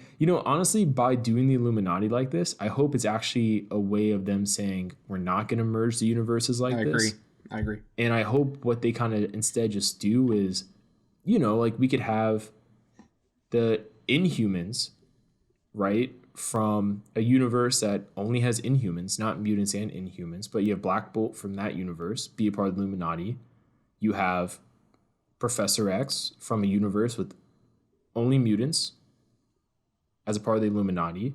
honestly, by doing the Illuminati like this, I hope it's actually a way of them saying we're not going to merge the universes like this. I agree. And I hope what they kind of instead just do is, like we could have the Inhumans, right, from a universe that only has Inhumans, not mutants and Inhumans, but you have Black Bolt from that universe, be a part of the Illuminati. You have Professor X from a universe with only mutants as a part of the Illuminati.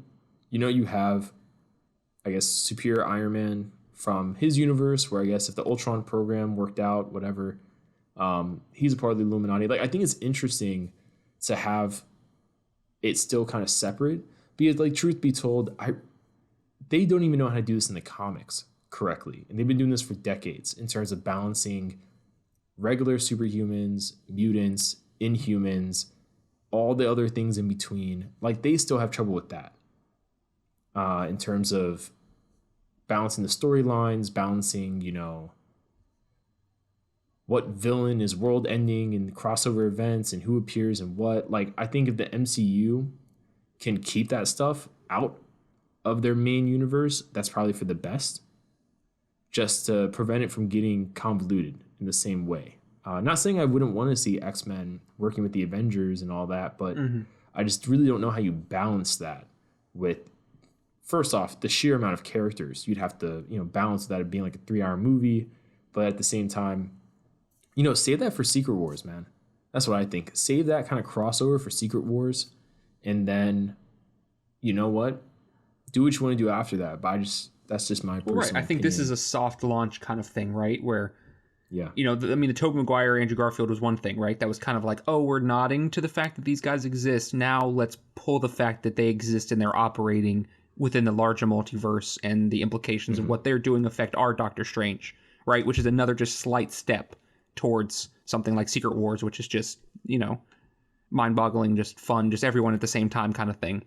You have, I guess, Superior Iron Man from his universe, where I guess if the Ultron program worked out, whatever, he's a part of the Illuminati. Like, I think it's interesting to have it still kind of separate, because, like, truth be told, they don't even know how to do this in the comics correctly, and they've been doing this for decades in terms of balancing regular superhumans, mutants, Inhumans, all the other things in between. Like, they still have trouble with that in terms of balancing the storylines, balancing, what villain is world ending and crossover events and who appears and what. Like, I think if the MCU can keep that stuff out of their main universe, that's probably for the best, just to prevent it from getting convoluted in the same way. Not saying I wouldn't want to see X-Men working with the Avengers and all that, but I just really don't know how you balance that with, first off, the sheer amount of characters you'd have to, balance that being like a 3-hour movie, but at the same time, save that for Secret Wars, man. That's what I think. Save that kind of crossover for Secret Wars, and then, you know what? Do what you want to do after that. But that's just my personal opinion. I think this is a soft launch kind of thing, right? Where, the Tobey Maguire, Andrew Garfield was one thing, right? That was kind of like, oh, we're nodding to the fact that these guys exist. Now let's pull the fact that they exist and they're operating within the larger multiverse, and the implications of what they're doing affect our Doctor Strange, right? Which is another just slight step towards something like Secret Wars, which is just, mind-boggling, just fun, just everyone at the same time kind of thing.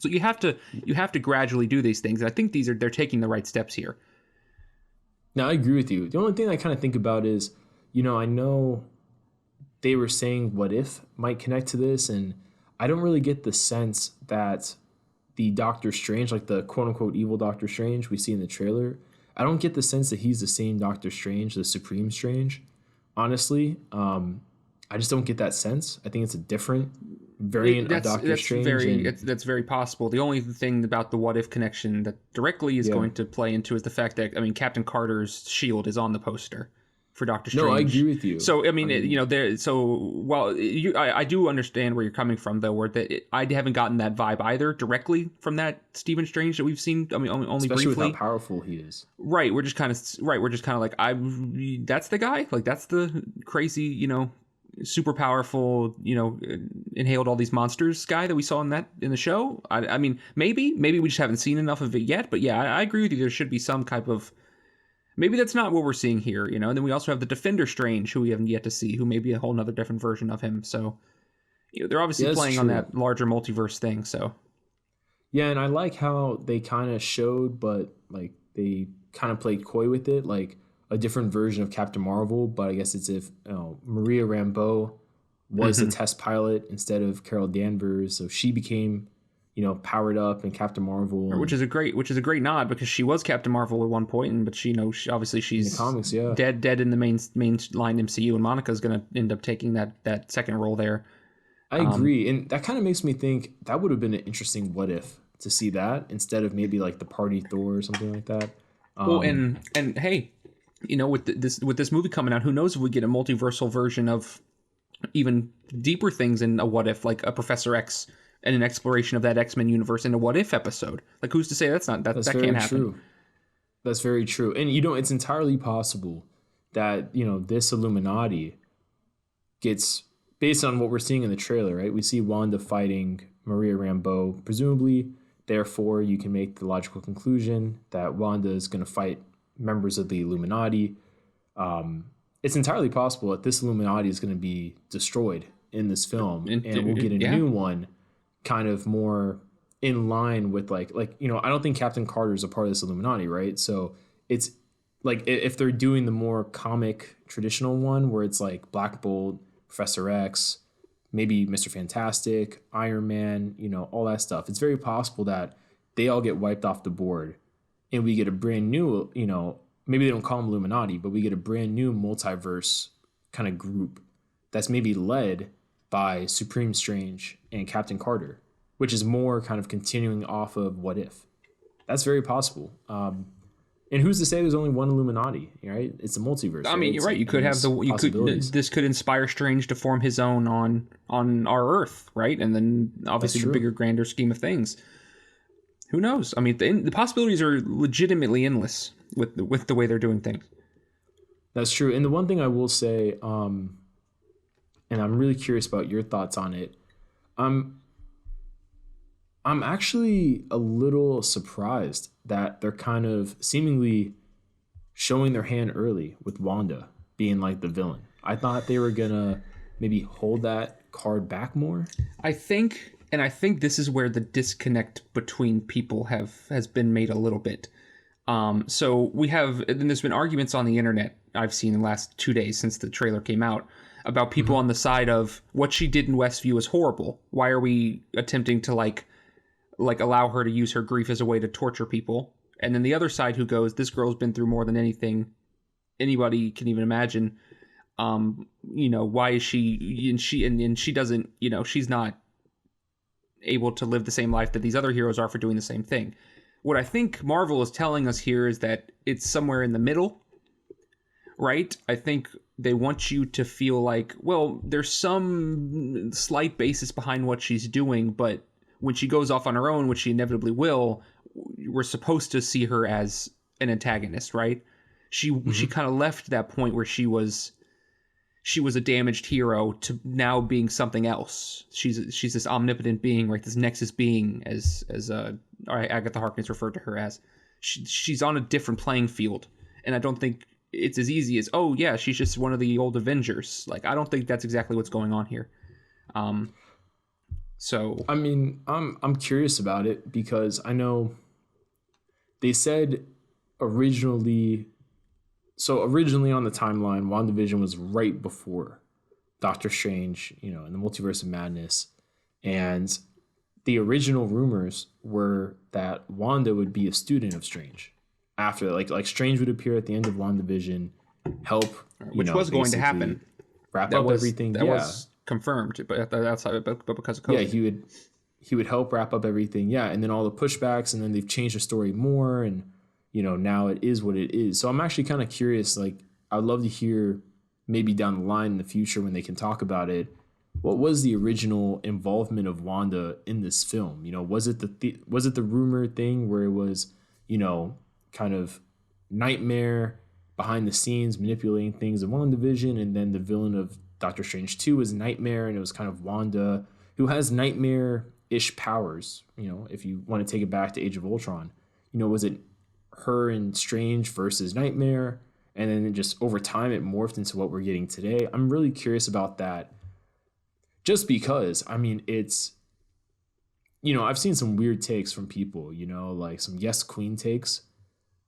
So you have to gradually do these things. And I think they're taking the right steps here. Now, I agree with you. The only thing I kind of think about is, I know they were saying What If might connect to this, and I don't really get the sense that the Doctor Strange, like the quote-unquote evil Doctor Strange we see in the trailer, I don't get the sense that he's the same Doctor Strange, the Supreme Strange, honestly. I just don't get that sense. I think it's a different variant of Doctor Strange. That's very possible. The only thing about the What If connection that directly is going to play into is the fact that, Captain Carter's shield is on the poster for Doctor Strange. No, I agree with you. So, I do understand where you're coming from, though, where I haven't gotten that vibe either directly from that Stephen Strange that we've seen. Only especially briefly. With how powerful he is. Right. We're just kind of like, that's the guy. Like, that's the crazy, super powerful, inhaled all these monsters guy that we saw in the show. Maybe we just haven't seen enough of it yet. But yeah, I agree with you. There should be some type of. Maybe that's not what we're seeing here, And then we also have the Defender Strange, who we haven't yet to see, who may be a whole nother different version of him. So, they're obviously playing on that larger multiverse thing. So, yeah, and I like how they kind of showed, but like they kind of played coy with it, like a different version of Captain Marvel. But I guess it's if Maria Rambeau was a test pilot instead of Carol Danvers, so she became powered up in Captain Marvel, which is a great nod, because she was Captain Marvel at one point, but she's in the comics, dead in the main line MCU, and Monica's going to end up taking that second role there. I agree, and that kind of makes me think that would have been an interesting What If to see that instead of maybe like the Party Thor or something like that. Well, and hey, with this movie coming out, who knows if we get a multiversal version of even deeper things in a What If, like a Professor X and an exploration of that X-Men universe in a What If episode. Like, who's to say that can't happen? True. That's very true. And it's entirely possible that this Illuminati gets, based on what we're seeing in the trailer, right? We see Wanda fighting Maria Rambeau, presumably. Therefore, you can make the logical conclusion that Wanda is going to fight members of the Illuminati. It's entirely possible that this Illuminati is going to be destroyed in this film, and we'll get a new one kind of more in line with like I don't think Captain Carter is a part of this Illuminati, right? So it's like if they're doing the more comic traditional one where it's like Black Bolt, Professor X, maybe Mr. Fantastic, Iron Man, all that stuff, it's very possible that they all get wiped off the board and we get a brand new, maybe they don't call them Illuminati, but we get a brand new multiverse kind of group that's maybe led by Supreme Strange and Captain Carter, which is more kind of continuing off of What If. That's very possible. And who's to say there's only one Illuminati, right? It's a multiverse. I mean, you're right. You could have this could inspire Strange to form his own on our Earth, right? And then obviously the bigger, grander scheme of things. Who knows? I mean, the possibilities are legitimately endless with the way they're doing things. That's true. And the one thing I will say, and I'm really curious about your thoughts on it. I'm actually a little surprised that they're kind of seemingly showing their hand early with Wanda being like the villain. I thought they were gonna maybe hold that card back more. I think this is where the disconnect between people has been made a little bit. So we have, and there's been arguments on the internet I've seen in the last 2 days since the trailer came out about people on the side of what she did in Westview is horrible. Why are we attempting to like allow her to use her grief as a way to torture people? And then the other side who goes, this girl's been through more than anything anybody can even imagine. Why is she, and she doesn't, she's not able to live the same life that these other heroes are for doing the same thing. What I think Marvel is telling us here is that it's somewhere in the middle, right? I think they want you to feel like, well, there's some slight basis behind what she's doing, but when she goes off on her own, which she inevitably will, we're supposed to see her as an antagonist, right? She kind of left that point where she was a damaged hero to now being something else. She's this omnipotent being, right? This Nexus being, as Agatha Harkness referred to her as. She's on a different playing field, and I don't think it's as easy as, oh yeah, she's just one of the old Avengers. Like, I don't think that's exactly what's going on here. So I mean, I'm curious about it because I know they said originally on the timeline, WandaVision was right before Doctor Strange, in the Multiverse of Madness. And the original rumors were that Wanda would be a student of Strange. After, like Strange would appear at the end of WandaVision, help, which was going to happen. Wrap up everything. That was confirmed, but outside, but because of COVID. Yeah, he would help wrap up everything. Yeah, and then all the pushbacks, and then they've changed the story more, and now it is what it is. So I'm actually kind of curious. Like, I'd love to hear maybe down the line in the future when they can talk about it. What was the original involvement of Wanda in this film? Was it the rumor thing where it was, kind of Nightmare behind the scenes manipulating things in WandaVision, and then the villain of Doctor Strange 2 was Nightmare, and it was kind of Wanda who has Nightmare-ish powers. If you want to take it back to Age of Ultron, was it her and Strange versus Nightmare, and then just over time it morphed into what we're getting today? I'm really curious about that, just because it's I've seen some weird takes from people, like some Yes Queen takes,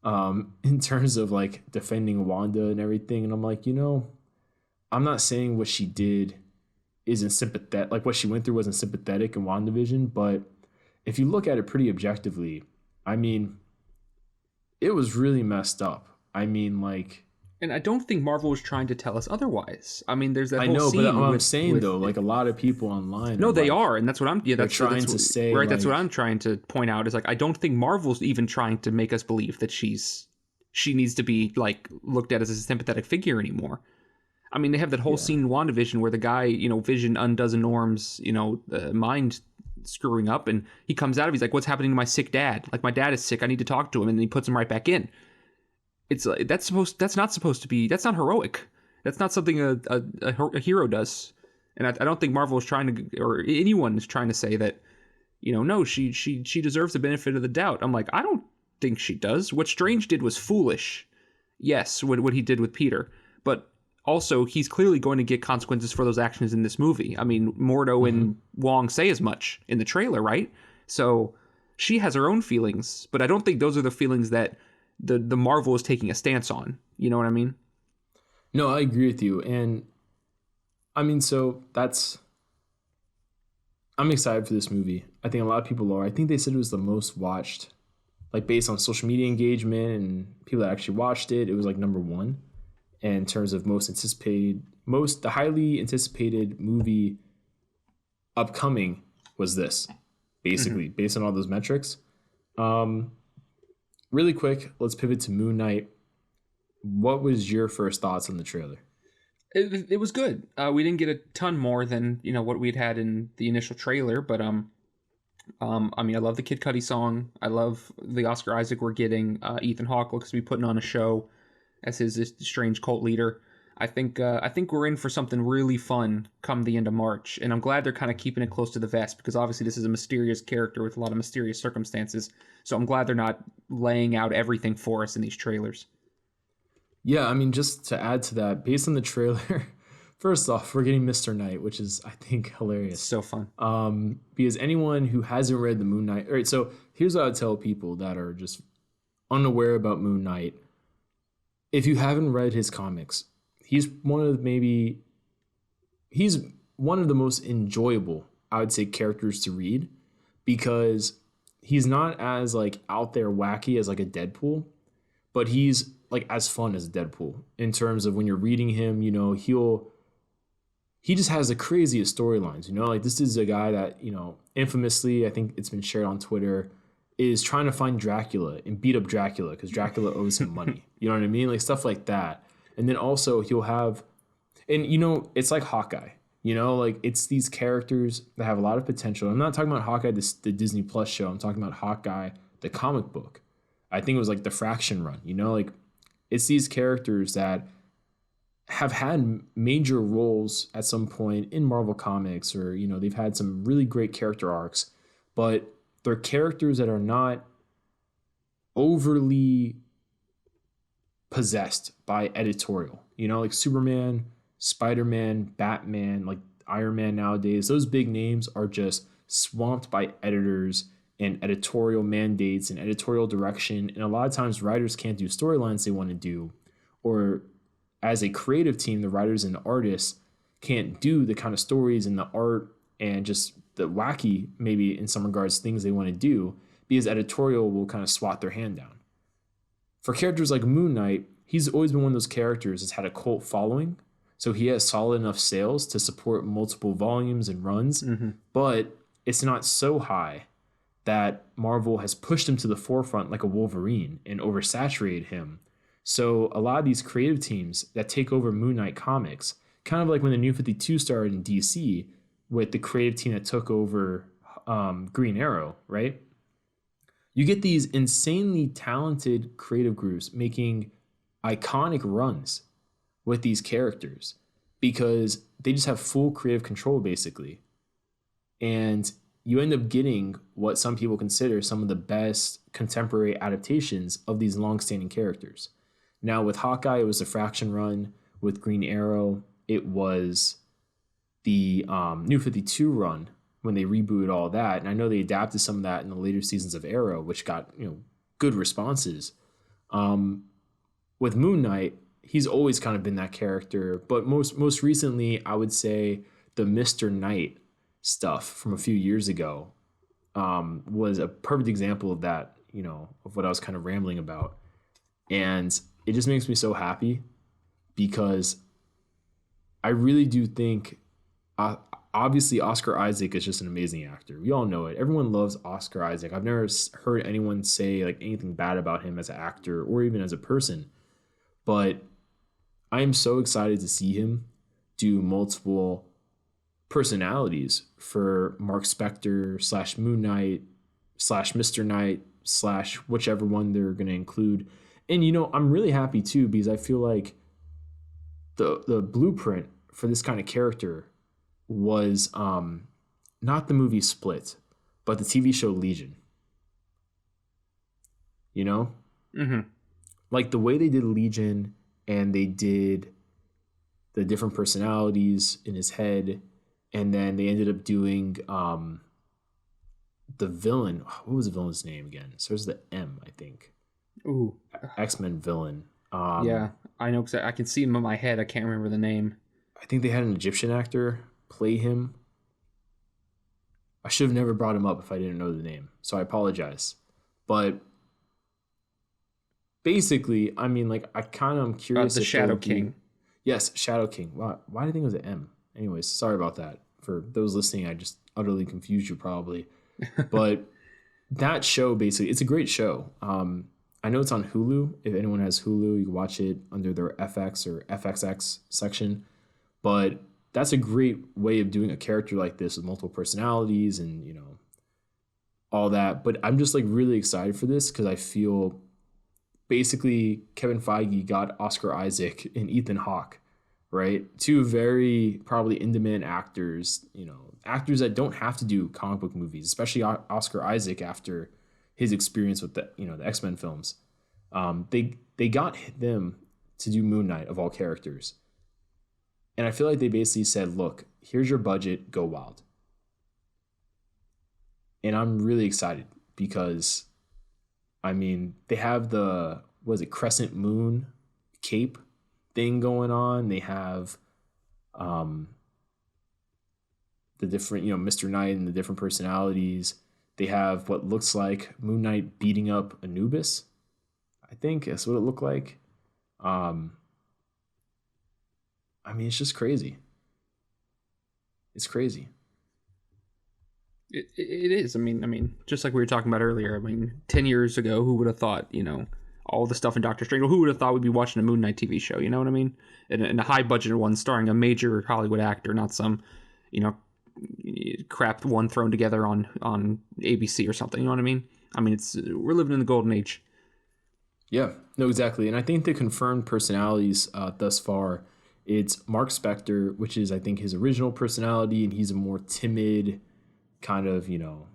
in terms of like defending Wanda and everything, and I'm like, I'm not saying what she did isn't sympathetic, like what she went through wasn't sympathetic in WandaVision, but if you look at it pretty objectively, it was really messed up. And I don't think Marvel was trying to tell us otherwise. There's that whole I know, scene but I'm saying though, like a lot of people online. No, they are, and that's what I'm. Yeah, that's trying to say. Right, that's what I'm trying to point out. Is like, I don't think Marvel's even trying to make us believe that she needs to be like looked at as a sympathetic figure anymore. They have that whole scene in WandaVision where the guy, Vision undoes Norm's, mind screwing up, and he comes out of, he's like, what's happening to my sick dad? Like, my dad is sick. I need to talk to him, and then he puts him right back in. It's like, that's not heroic. That's not something a hero does. And I don't think Marvel is trying to, or anyone is trying to say that, no, she deserves the benefit of the doubt. I'm like, I don't think she does. What Strange did was foolish. Yes, what he did with Peter. But also, he's clearly going to get consequences for those actions in this movie. I mean, Mordo and Wong say as much in the trailer, right? So she has her own feelings, but I don't think those are the feelings that the Marvel is taking a stance on. You know what I mean? No, I agree with you. And I mean, so I'm excited for this movie. I think a lot of people are. I think they said it was the most watched, like based on social media engagement and people that actually watched it. It was like number one. And in terms of the highly anticipated movie upcoming was this, basically, based on all those metrics. Really quick, let's pivot to Moon Knight. What was your first thoughts on the trailer? It was good. We didn't get a ton more than what we'd had in the initial trailer, but I mean, I love the Kid Cudi song. I love the Oscar Isaac we're getting. Ethan Hawke looks to be putting on a show as his strange cult leader. I think we're in for something really fun come the end of March, and I'm glad they're kind of keeping it close to the vest because obviously this is a mysterious character with a lot of mysterious circumstances. So I'm glad they're not laying out everything for us in these trailers. Yeah, I mean, just to add to that, based on the trailer, first off, we're getting Mr. Knight, which is, I think, hilarious. It's so fun. Because anyone who hasn't read the Moon Knight... All right, so here's what I would tell people that are just unaware about Moon Knight. If you haven't read his comics, he's one of the most enjoyable, I would say, characters to read because he's not as like out there wacky as like a Deadpool, but he's like as fun as Deadpool in terms of when you're reading him, he just has the craziest storylines, like this is a guy that, infamously, I think it's been shared on Twitter, is trying to find Dracula and beat up Dracula because Dracula owes him money. You know what I mean? Like stuff like that. And then also he'll have, and it's like Hawkeye, like it's these characters that have a lot of potential. I'm not talking about Hawkeye, the Disney Plus show. I'm talking about Hawkeye, the comic book. I think it was like the Fraction run, like it's these characters that have had major roles at some point in Marvel Comics or, they've had some really great character arcs, but they're characters that are not overly possessed by editorial, like Superman, Spider-Man, Batman, like Iron Man nowadays. Those big names are just swamped by editors and editorial mandates and editorial direction. And a lot of times writers can't do storylines they want to do, or as a creative team, the writers and the artists can't do the kind of stories and the art and just the wacky, maybe in some regards, things they want to do because editorial will kind of swat their hand down. For characters like Moon Knight, he's always been one of those characters that's had a cult following. So he has solid enough sales to support multiple volumes and runs, but it's not so high that Marvel has pushed him to the forefront like a Wolverine and oversaturated him. So a lot of these creative teams that take over Moon Knight comics, kind of like when the New 52 started in DC with the creative team that took over Green Arrow, right? You get these insanely talented creative groups making iconic runs with these characters because they just have full creative control, basically. And you end up getting what some people consider some of the best contemporary adaptations of these long-standing characters. Now, with Hawkeye, it was the Fraction run. With Green Arrow, it was the New 52 run when they rebooted all that. And I know they adapted some of that in the later seasons of Arrow, which got good responses. With Moon Knight, he's always kind of been that character. But most recently, I would say the Mr. Knight stuff from a few years ago was a perfect example of that, of what I was kind of rambling about. And it just makes me so happy because I really do think, obviously, Oscar Isaac is just an amazing actor. We all know it. Everyone loves Oscar Isaac. I've never heard anyone say like anything bad about him as an actor or even as a person. But I am so excited to see him do multiple personalities for Mark Spector / Moon Knight / Mr. Knight / whichever one they're going to include. And, I'm really happy too, because I feel like the blueprint for this kind of character was not the movie Split, but the TV show Legion. You know? Mm-hmm. Like the way they did Legion and they did the different personalities in his head, and then they ended up doing the villain. What was the villain's name again? So there's the M, I think. Ooh. X-Men villain. Yeah, I know, because I can see him in my head. I can't remember the name. I think they had an Egyptian actor play him. I should have never brought him up if I didn't know the name, so I apologize. But basically, I mean, like, I kind of am curious. The Shadow King. Yes, Shadow King. Why do I think it was an M? Anyways, sorry about that. For those listening, I just utterly confused you probably. But that show, basically, it's a great show. I know it's on Hulu. If anyone has Hulu, you can watch it under their FX or FXX section. But that's a great way of doing a character like this with multiple personalities and, you know, all that. But I'm just like really excited for this because I feel basically Kevin Feige got Oscar Isaac and Ethan Hawke, right? Two very probably in-demand actors, you know, actors that don't have to do comic book movies, especially Oscar Isaac after his experience with the, you know, the X-Men films. They got them to do Moon Knight of all characters. And I feel like they basically said, look, here's your budget, go wild. And I'm really excited because, I mean, they have the, what is it, Crescent Moon cape thing going on. They have the different, you know, Mr. Knight and the different personalities. They have what looks like Moon Knight beating up Anubis. I think that's what it looked like. I mean, it's just crazy. It's crazy. It is. I mean, just like we were talking about earlier. I mean, 10 years ago, who would have thought, you know, all the stuff in Doctor Strange? Who would have thought we'd be watching a Moon Knight TV show? You know what I mean? And a high budgeted one starring a major Hollywood actor, not some, you know, crap one thrown together on ABC or something. You know what I mean? I mean, we're living in the golden age. Yeah, no, exactly. And I think the confirmed personalities thus far, it's Mark Spector, which is, I think, his original personality, and he's a more timid, kind of, you know,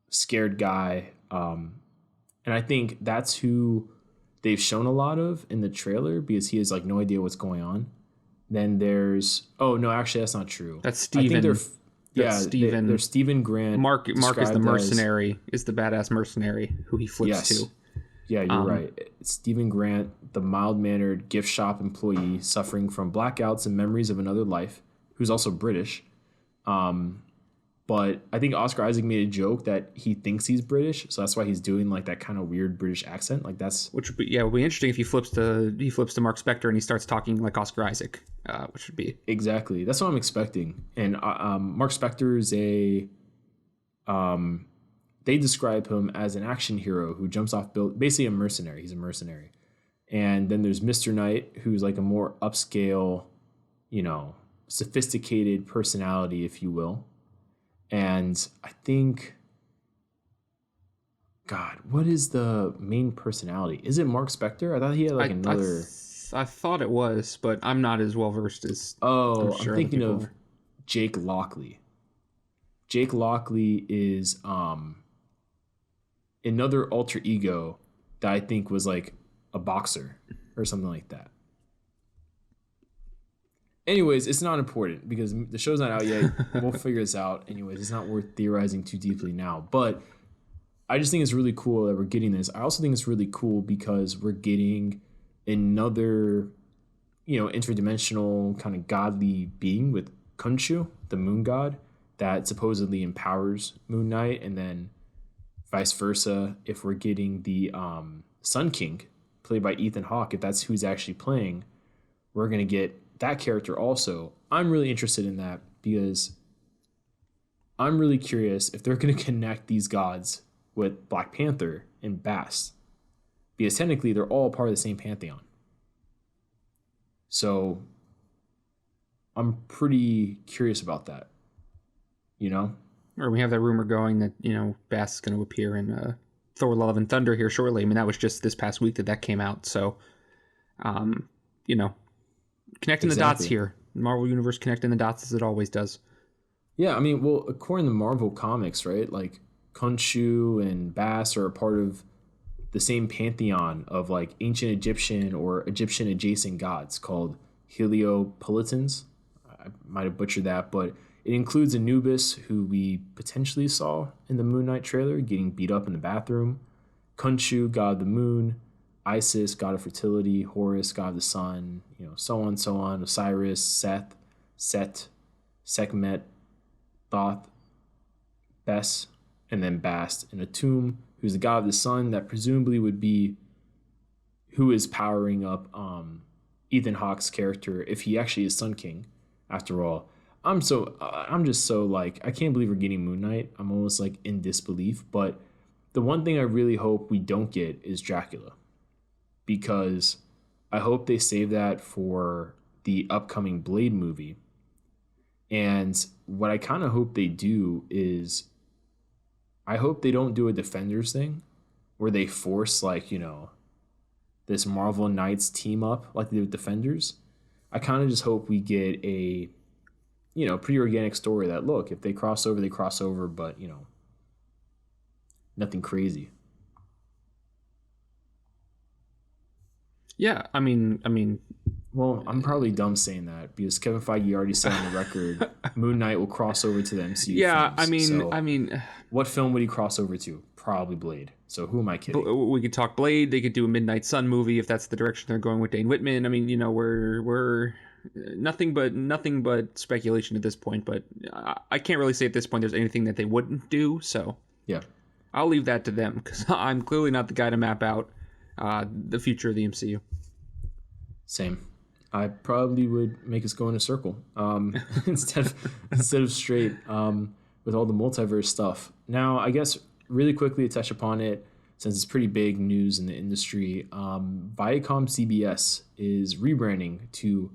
scared guy. And I think that's who they've shown a lot of in the trailer because he has, like, no idea what's going on. Then there's... Oh, no, actually, that's not true. That's Steven. I think they're Steven Grant. Mark is the mercenary, is the badass mercenary who he flips to. Yeah, you're right. It's Steven Grant, the mild-mannered gift shop employee suffering from blackouts and memories of another life, who's also British. But I think Oscar Isaac made a joke that he thinks he's British, so that's why he's doing like that kind of weird British accent. Like that's would be interesting if he flips to Mark Spector and he starts talking like Oscar Isaac, which would be exactly that's what I'm expecting. And Mark Spector is they describe him as an action hero who jumps off basically a mercenary. He's a mercenary. And then there's Mr. Knight, who's like a more upscale, you know, sophisticated personality, if you will. And I think, God, what is the main personality? Is it Mark Spector? I thought he had like another. I thought it was, but I'm not as well versed as. Oh, I'm thinking of Jake Lockley. Jake Lockley is another alter ego that I think was like a boxer or something like that. Anyways, it's not important because the show's not out yet. We'll figure this out. Anyways, it's not worth theorizing too deeply now. But I just think it's really cool that we're getting this. I also think it's really cool because we're getting another, you know, interdimensional kind of godly being with Khonshu, the moon god, that supposedly empowers Moon Knight, and then vice versa. If we're getting the Sun King, played by Ethan Hawke, if that's who's actually playing, we're going to get that character also. I'm really interested in that because I'm really curious if they're going to connect these gods with Black Panther and Bast, because technically they're all part of the same pantheon. So I'm pretty curious about that, you know? Or we have that rumor going that, you know, Bast is going to appear in Thor Love and Thunder here shortly. I mean, that was just this past week that came out. So, you know, Connecting the dots Exactly. here. Marvel Universe connecting the dots as it always does. Yeah, I mean, well, according to Marvel Comics, right? Like Khonshu and Bass are a part of the same pantheon of like ancient Egyptian or Egyptian adjacent gods called Heliopolitans. I might have butchered that, but it includes Anubis, who we potentially saw in the Moon Knight trailer getting beat up in the bathroom, Khonshu, god of the moon, Isis, god of fertility, Horus, god of the sun, so on, Osiris, Seth, Set, Sekhmet, Thoth, Bes, and then Bast, and Atum, who's the god of the sun that presumably would be who is powering up Ethan Hawke's character if he actually is Sun King. After all, I'm just so like I can't believe we're getting Moon Knight. I'm almost like in disbelief. But the one thing I really hope we don't get is Dracula, because I hope they save that for the upcoming Blade movie. And what I kind of hope they do is I hope they don't do a Defenders thing where they force like, this Marvel Knights team up like they did with Defenders. I kind of just hope we get a, pretty organic story that look, if they cross over, they cross over, but, nothing crazy. Yeah, I mean, Well, I'm probably dumb saying that because Kevin Feige already said on the record Moon Knight will cross over to the MCU. yeah, films. I mean, What film would he cross over to? Probably Blade. So who am I kidding? we could talk Blade. They could do a Midnight Sun movie if that's the direction they're going with Dane Whitman. I mean, we're nothing but speculation at this point. But I can't really say at this point there's anything that they wouldn't do. So Yeah. I'll leave that to them because I'm clearly not the guy to map out the future of the MCU. Same. I probably would make us go in a circle instead of straight with all the multiverse stuff. Now, I guess really quickly to touch upon it, since it's pretty big news in the industry, Viacom CBS is rebranding to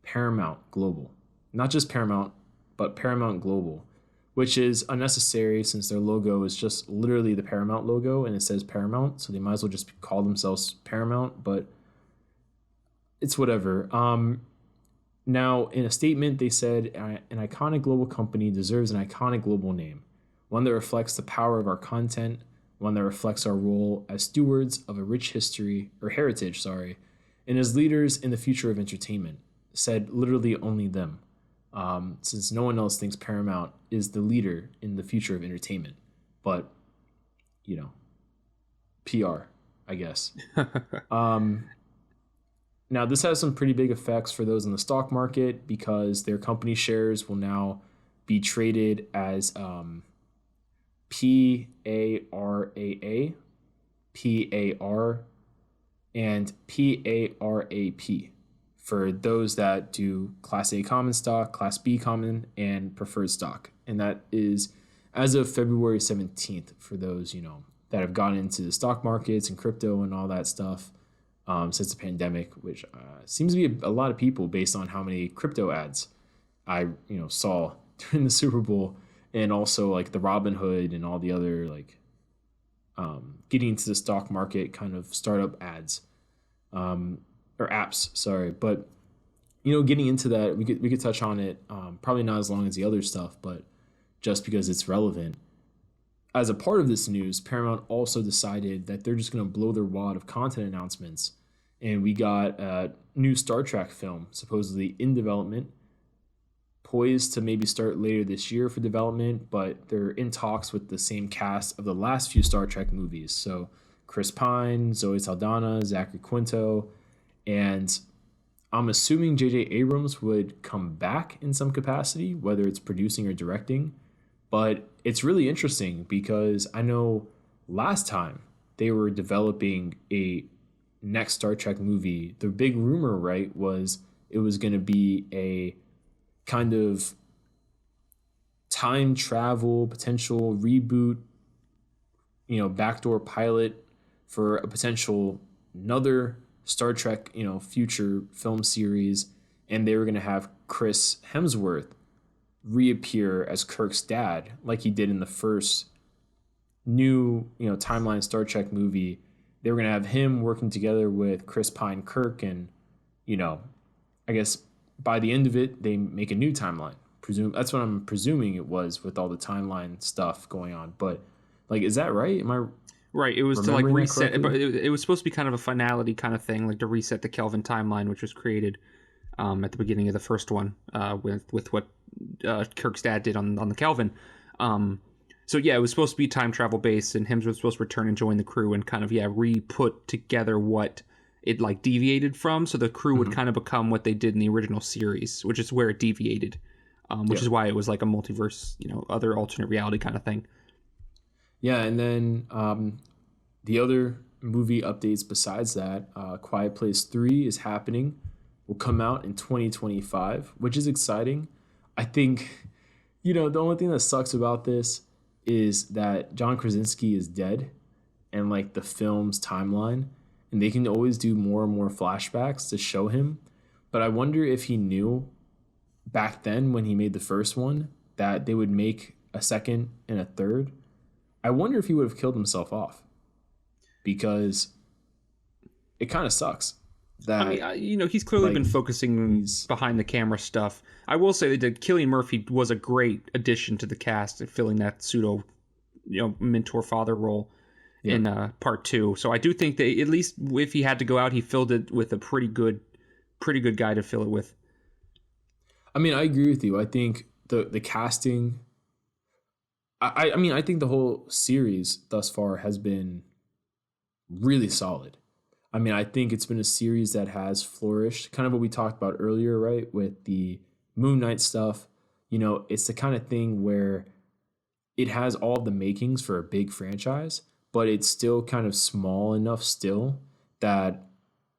Paramount Global. Not just Paramount, but Paramount Global, which is unnecessary since their logo is just literally the Paramount logo and it says Paramount, so they might as well just call themselves Paramount, but it's whatever. Now, in a statement, they said an iconic global company deserves an iconic global name, one that reflects the power of our content, one that reflects our role as stewards of a rich heritage, and as leaders in the future of entertainment. Said literally only them, since no one else thinks Paramount is the leader in the future of entertainment. But, PR, I guess. Now, this has some pretty big effects for those in the stock market because their company shares will now be traded as PARAA, PAR, and PARAP for those that do Class A common stock, Class B common, and preferred stock. And that is as of February 17th for those, that have gone into the stock markets and crypto and all that stuff. Since the pandemic, which seems to be a lot of people based on how many crypto ads I saw during the Super Bowl, and also like the Robinhood and all the other like getting into the stock market kind of startup ads or apps. Sorry, but getting into that, we could touch on it. Probably not as long as the other stuff, but just because it's relevant. As a part of this news, Paramount also decided that they're just going to blow their wad of content announcements. And we got a new Star Trek film, supposedly in development, poised to maybe start later this year for development, but they're in talks with the same cast of the last few Star Trek movies. So Chris Pine, Zoe Saldana, Zachary Quinto, and I'm assuming J.J. Abrams would come back in some capacity, whether it's producing or directing. But it's really interesting because I know last time they were developing a next Star Trek movie, the big rumor, right, was it was going to be a kind of time travel potential reboot, backdoor pilot for a potential another Star Trek, future film series. And they were going to have Chris Hemsworth reappear as Kirk's dad, like he did in the first new, timeline Star Trek movie. They were going to have him working together with Chris Pine Kirk and, I guess by the end of it, they make a new timeline. That's what I'm presuming it was with all the timeline stuff going on. But like, is that right? Am I Right, it was to like remembering that reset, but correctly? it was supposed to be kind of a finality kind of thing, like to reset the Kelvin timeline, which was created at the beginning of the first one with what Kirk's dad did on the Kelvin. Um, so yeah, it was supposed to be time travel based, and Hemsworth was supposed to return and join the crew and kind of re-put together what it like deviated from. So the crew would Hmm. kind of become what they did in the original series, which is where it deviated, which Yeah. is why it was like a multiverse, other alternate reality kind of thing. Yeah, and then the other movie updates besides that, Quiet Place 3 is happening. Will come out in 2025, which is exciting. I think, the only thing that sucks about this is that John Krasinski is dead and like the film's timeline, and they can always do more and more flashbacks to show him. But I wonder if he knew back then when he made the first one that they would make a second and a third. I wonder if he would have killed himself off because it kind of sucks I mean, that he's clearly like been focusing he's behind the camera stuff. I will say that Cillian Murphy was a great addition to the cast, filling that pseudo, mentor father role yeah. in part two. So I do think that at least if he had to go out, he filled it with a pretty good guy to fill it with. I mean, I agree with you. I think the casting. I mean, I think the whole series thus far has been really solid. I mean, I think it's been a series that has flourished, kind of what we talked about earlier, right? With the Moon Knight stuff. It's the kind of thing where it has all the makings for a big franchise, but it's still kind of small enough still that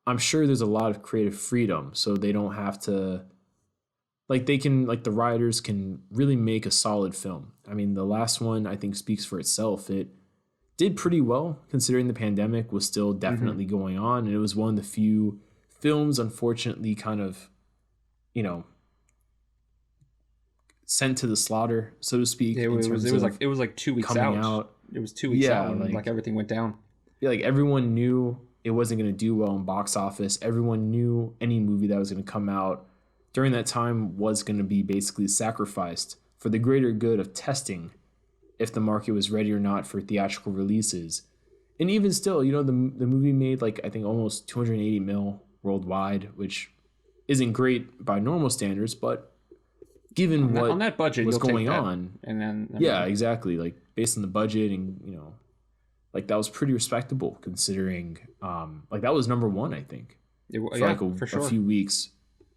I'm sure there's a lot of creative freedom. So they don't have to, like, they can, like, the writers can really make a solid film. I mean, the last one I think speaks for itself. It did pretty well considering the pandemic was still Mm-hmm. definitely going on, and it was one of the few films unfortunately kind of you know sent to the slaughter, so to speak, It in was terms of it was like 2 weeks coming out. out. It was 2 weeks out Yeah, when like like everything went down. yeah, like everyone knew it wasn't going to do well in box office. Everyone knew any movie that was going to come out during that time was going to be basically sacrificed for the greater good of testing if the market was ready or not for theatrical releases. And even still, the movie made like I think almost 280 mil worldwide, which isn't great by normal standards, but given On what that budget, was you'll take going that. on, And then yeah, exactly. Like based on the budget and like that was pretty respectable considering like that was number one I think for yeah, like for a sure. few weeks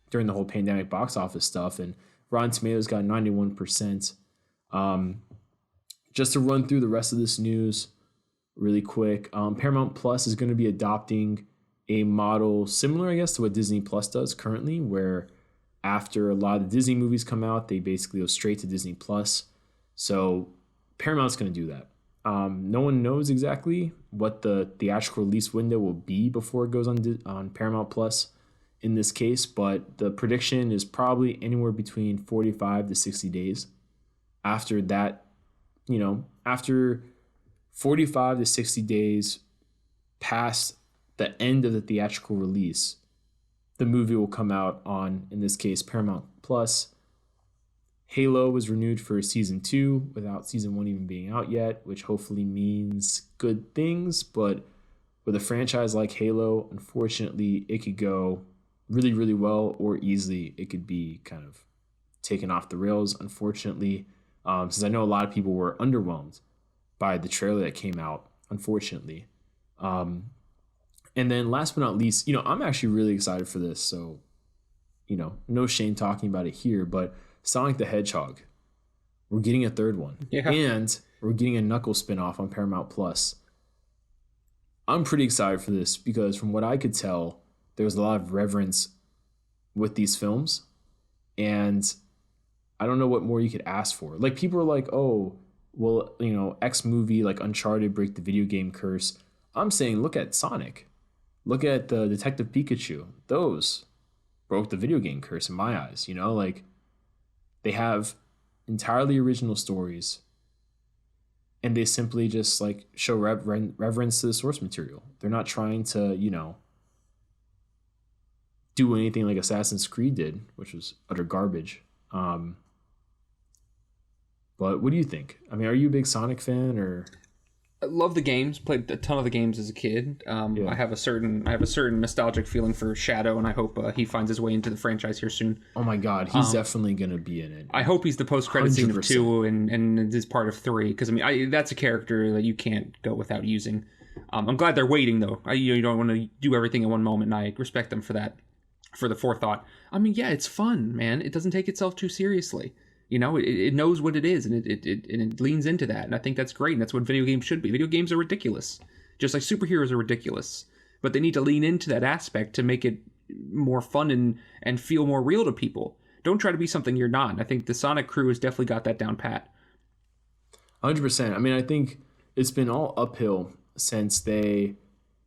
during the whole pandemic box office stuff, and Rotten Tomatoes got 91%. Just to run through the rest of this news really quick, Paramount Plus is going to be adopting a model similar, I guess, to what Disney Plus does currently, where after a lot of the Disney movies come out, they basically go straight to Disney Plus. So Paramount's going to do that. No one knows exactly what the theatrical release window will be before it goes on Paramount Plus in this case, but the prediction is probably anywhere between 45 to 60 days. After that, after 45 to 60 days past the end of the theatrical release, the movie will come out on, in this case, Paramount Plus. Halo was renewed for season 2 without season 1 even being out yet, which hopefully means good things. But with a franchise like Halo, unfortunately, it could go really, really well, or easily it could be kind of taken off the rails, unfortunately, since I know a lot of people were underwhelmed by the trailer that came out, unfortunately. And then last but not least, I'm actually really excited for this. So, no shame talking about it here, but Sonic the Hedgehog, we're getting a third one. Yeah. And we're getting a Knuckles spinoff on Paramount Plus. I'm pretty excited for this because from what I could tell, there was a lot of reverence with these films. And I don't know what more you could ask for. Like, people are like, oh, well, X movie like Uncharted break the video game curse. I'm saying look at Sonic. Look at the Detective Pikachu. Those broke the video game curse in my eyes. Like they have entirely original stories and they simply just like show reverence to the source material. They're not trying to, do anything like Assassin's Creed did, which was utter garbage. But what do you think? I mean, are you a big Sonic fan or? I love the games. Played a ton of the games as a kid. I have a certain nostalgic feeling for Shadow, and I hope he finds his way into the franchise here soon. Oh my God, he's definitely gonna be in it. I hope he's the post-credit scene of 2 and is part of 3, because I mean that's a character that you can't go without using. I'm glad they're waiting though. You don't want to do everything in one moment, and I respect them for that, for the forethought. I mean, yeah, it's fun, man. It doesn't take itself too seriously. You know, it knows what it is, and it leans into that, and I think that's great, and that's what video games should be. Video games are ridiculous, just like superheroes are ridiculous, but they need to lean into that aspect to make it more fun and feel more real to people. Don't try to be something you're not. I think the Sonic crew has definitely got that down pat. 100%. I mean, I think it's been all uphill since they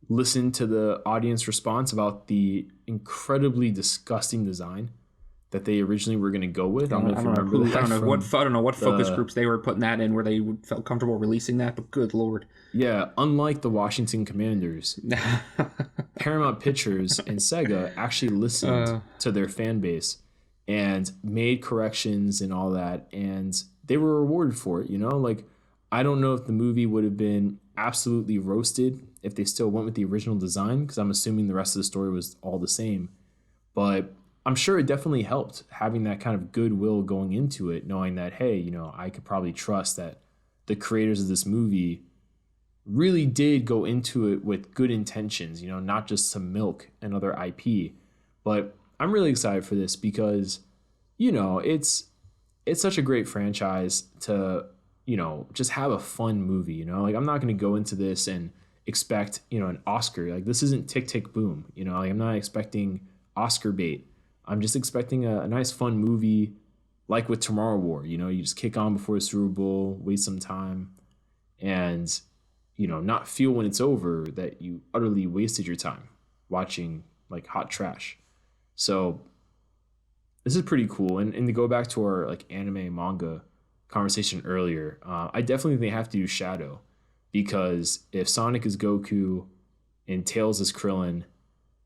listened to the audience response about the incredibly disgusting design that they originally were going to go with. I don't know what focus groups they were putting that in where they felt comfortable releasing that, but good Lord. Yeah, unlike the Washington Commanders, Paramount Pictures and Sega actually listened to their fan base and made corrections and all that, and they were rewarded for it, you know? Like, I don't know if the movie would have been absolutely roasted if they still went with the original design, because I'm assuming the rest of the story was all the same. But I'm sure it definitely helped having that kind of goodwill going into it, knowing that, hey, you know, I could probably trust that the creators of this movie really did go into it with good intentions, you know, not just to milk another IP. But I'm really excited for this because, you know, it's such a great franchise to, you know, just have a fun movie, you know? Like, I'm not going to go into this and expect, you know, an Oscar. Like, this isn't Tick, Tick, Boom, you know? Like, I'm not expecting Oscar bait. I'm just expecting a nice, fun movie like with Tomorrow War. You know, you just kick on before the Super Bowl, wait some time, and, you know, not feel when it's over that you utterly wasted your time watching, like, hot trash. So this is pretty cool. And to go back to our, like, anime manga conversation earlier, I definitely think they have to do Shadow, because if Sonic is Goku and Tails is Krillin,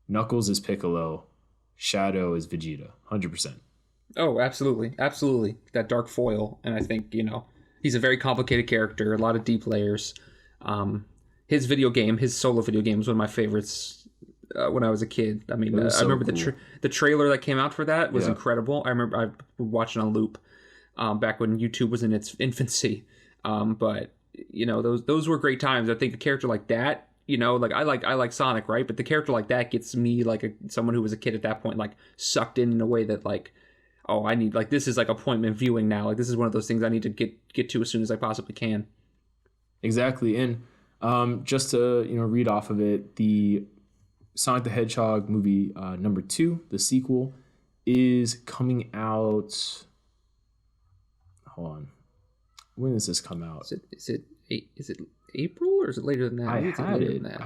Knuckles is Piccolo, Shadow is Vegeta, 100%. Oh, absolutely. Absolutely. That dark foil. And I think, you know, he's a very complicated character, a lot of deep layers. His solo video game was one of my favorites when I was a kid. I mean, I remember cool. the trailer that came out for that was incredible. I remember I watched it on loop back when YouTube was in its infancy. But, you know, those were great times. I think a character like that, you know, like I like Sonic, right? But the character like that gets me, like someone who was a kid at that point, like sucked in a way that, like, oh, I need, like, this is like appointment viewing now. Like, this is one of those things I need to get to as soon as I possibly can. Exactly. And just to, you know, read off of it, the Sonic the Hedgehog movie number 2, the sequel, is coming out. Hold on. When does this come out? Is it April, or is it later than that? I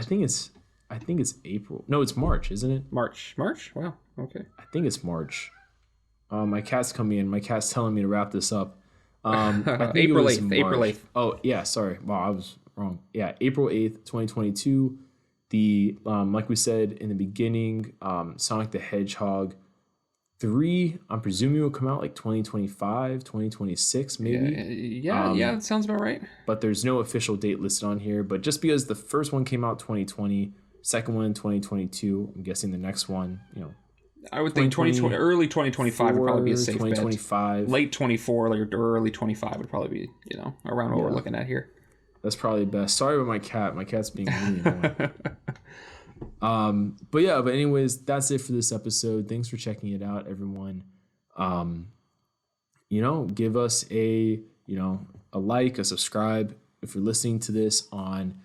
think it's April. No, it's March, isn't it? March. Wow. Okay. I think it's March. My cat's coming in. My cat's telling me to wrap this up. I think April 8th. April 8th. Oh yeah, sorry. Wow, I was wrong. Yeah, April 8th, 2022. The like we said in the beginning, Sonic the Hedgehog 3, I'm presuming will come out like 2025, 2026 maybe. Yeah, that sounds about right. But there's no official date listed on here. But just because the first one came out 2020, second one in 2022, I'm guessing the next one, you know, I would think 2020, early 2025 would probably be a safe 2025. Bet. Late 24 or early 25 would probably be, you know, around what we're looking at here. That's probably best. Sorry about my cat. My cat's being really annoying. But anyways, that's it for this episode. Thanks for checking it out, everyone. You know, give us a like, a subscribe if you're listening to this on.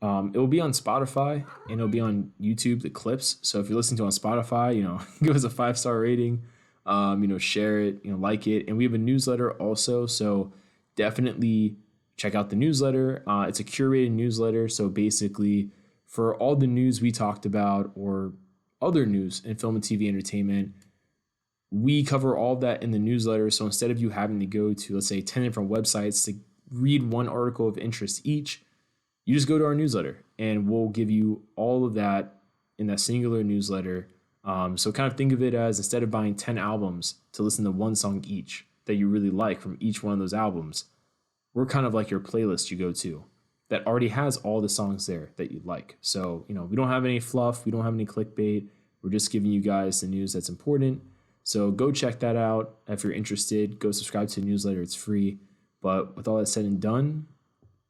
It will be on Spotify and it'll be on YouTube, the clips. So if you're listening to it on Spotify, you know, give us a 5-star rating. You know, share it, you know, like it. And we have a newsletter also, so definitely check out the newsletter. It's a curated newsletter, so basically for all the news we talked about or other news in film and TV entertainment, we cover all that in the newsletter. So instead of you having to go to, let's say, 10 different websites to read one article of interest each, you just go to our newsletter and we'll give you all of that in that singular newsletter So kind of think of it as, instead of buying 10 albums to listen to one song each that you really like from each one of those albums, we're kind of like your playlist you go to that already has all the songs there that you like. So, we don't have any fluff. We don't have any clickbait. We're just giving you guys the news that's important. So go check that out. If you're interested, go subscribe to the newsletter. It's free. But with all that said and done,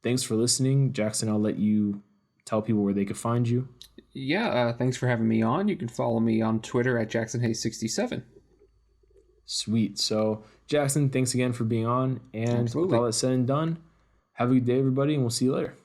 thanks for listening. Jackson, I'll let you tell people where they could find you. Yeah, thanks for having me on. You can follow me on Twitter at JacksonHayes67. Sweet. So, Jackson, thanks again for being on. And Absolutely. with all that said and done, have a good day, everybody, and we'll see you later.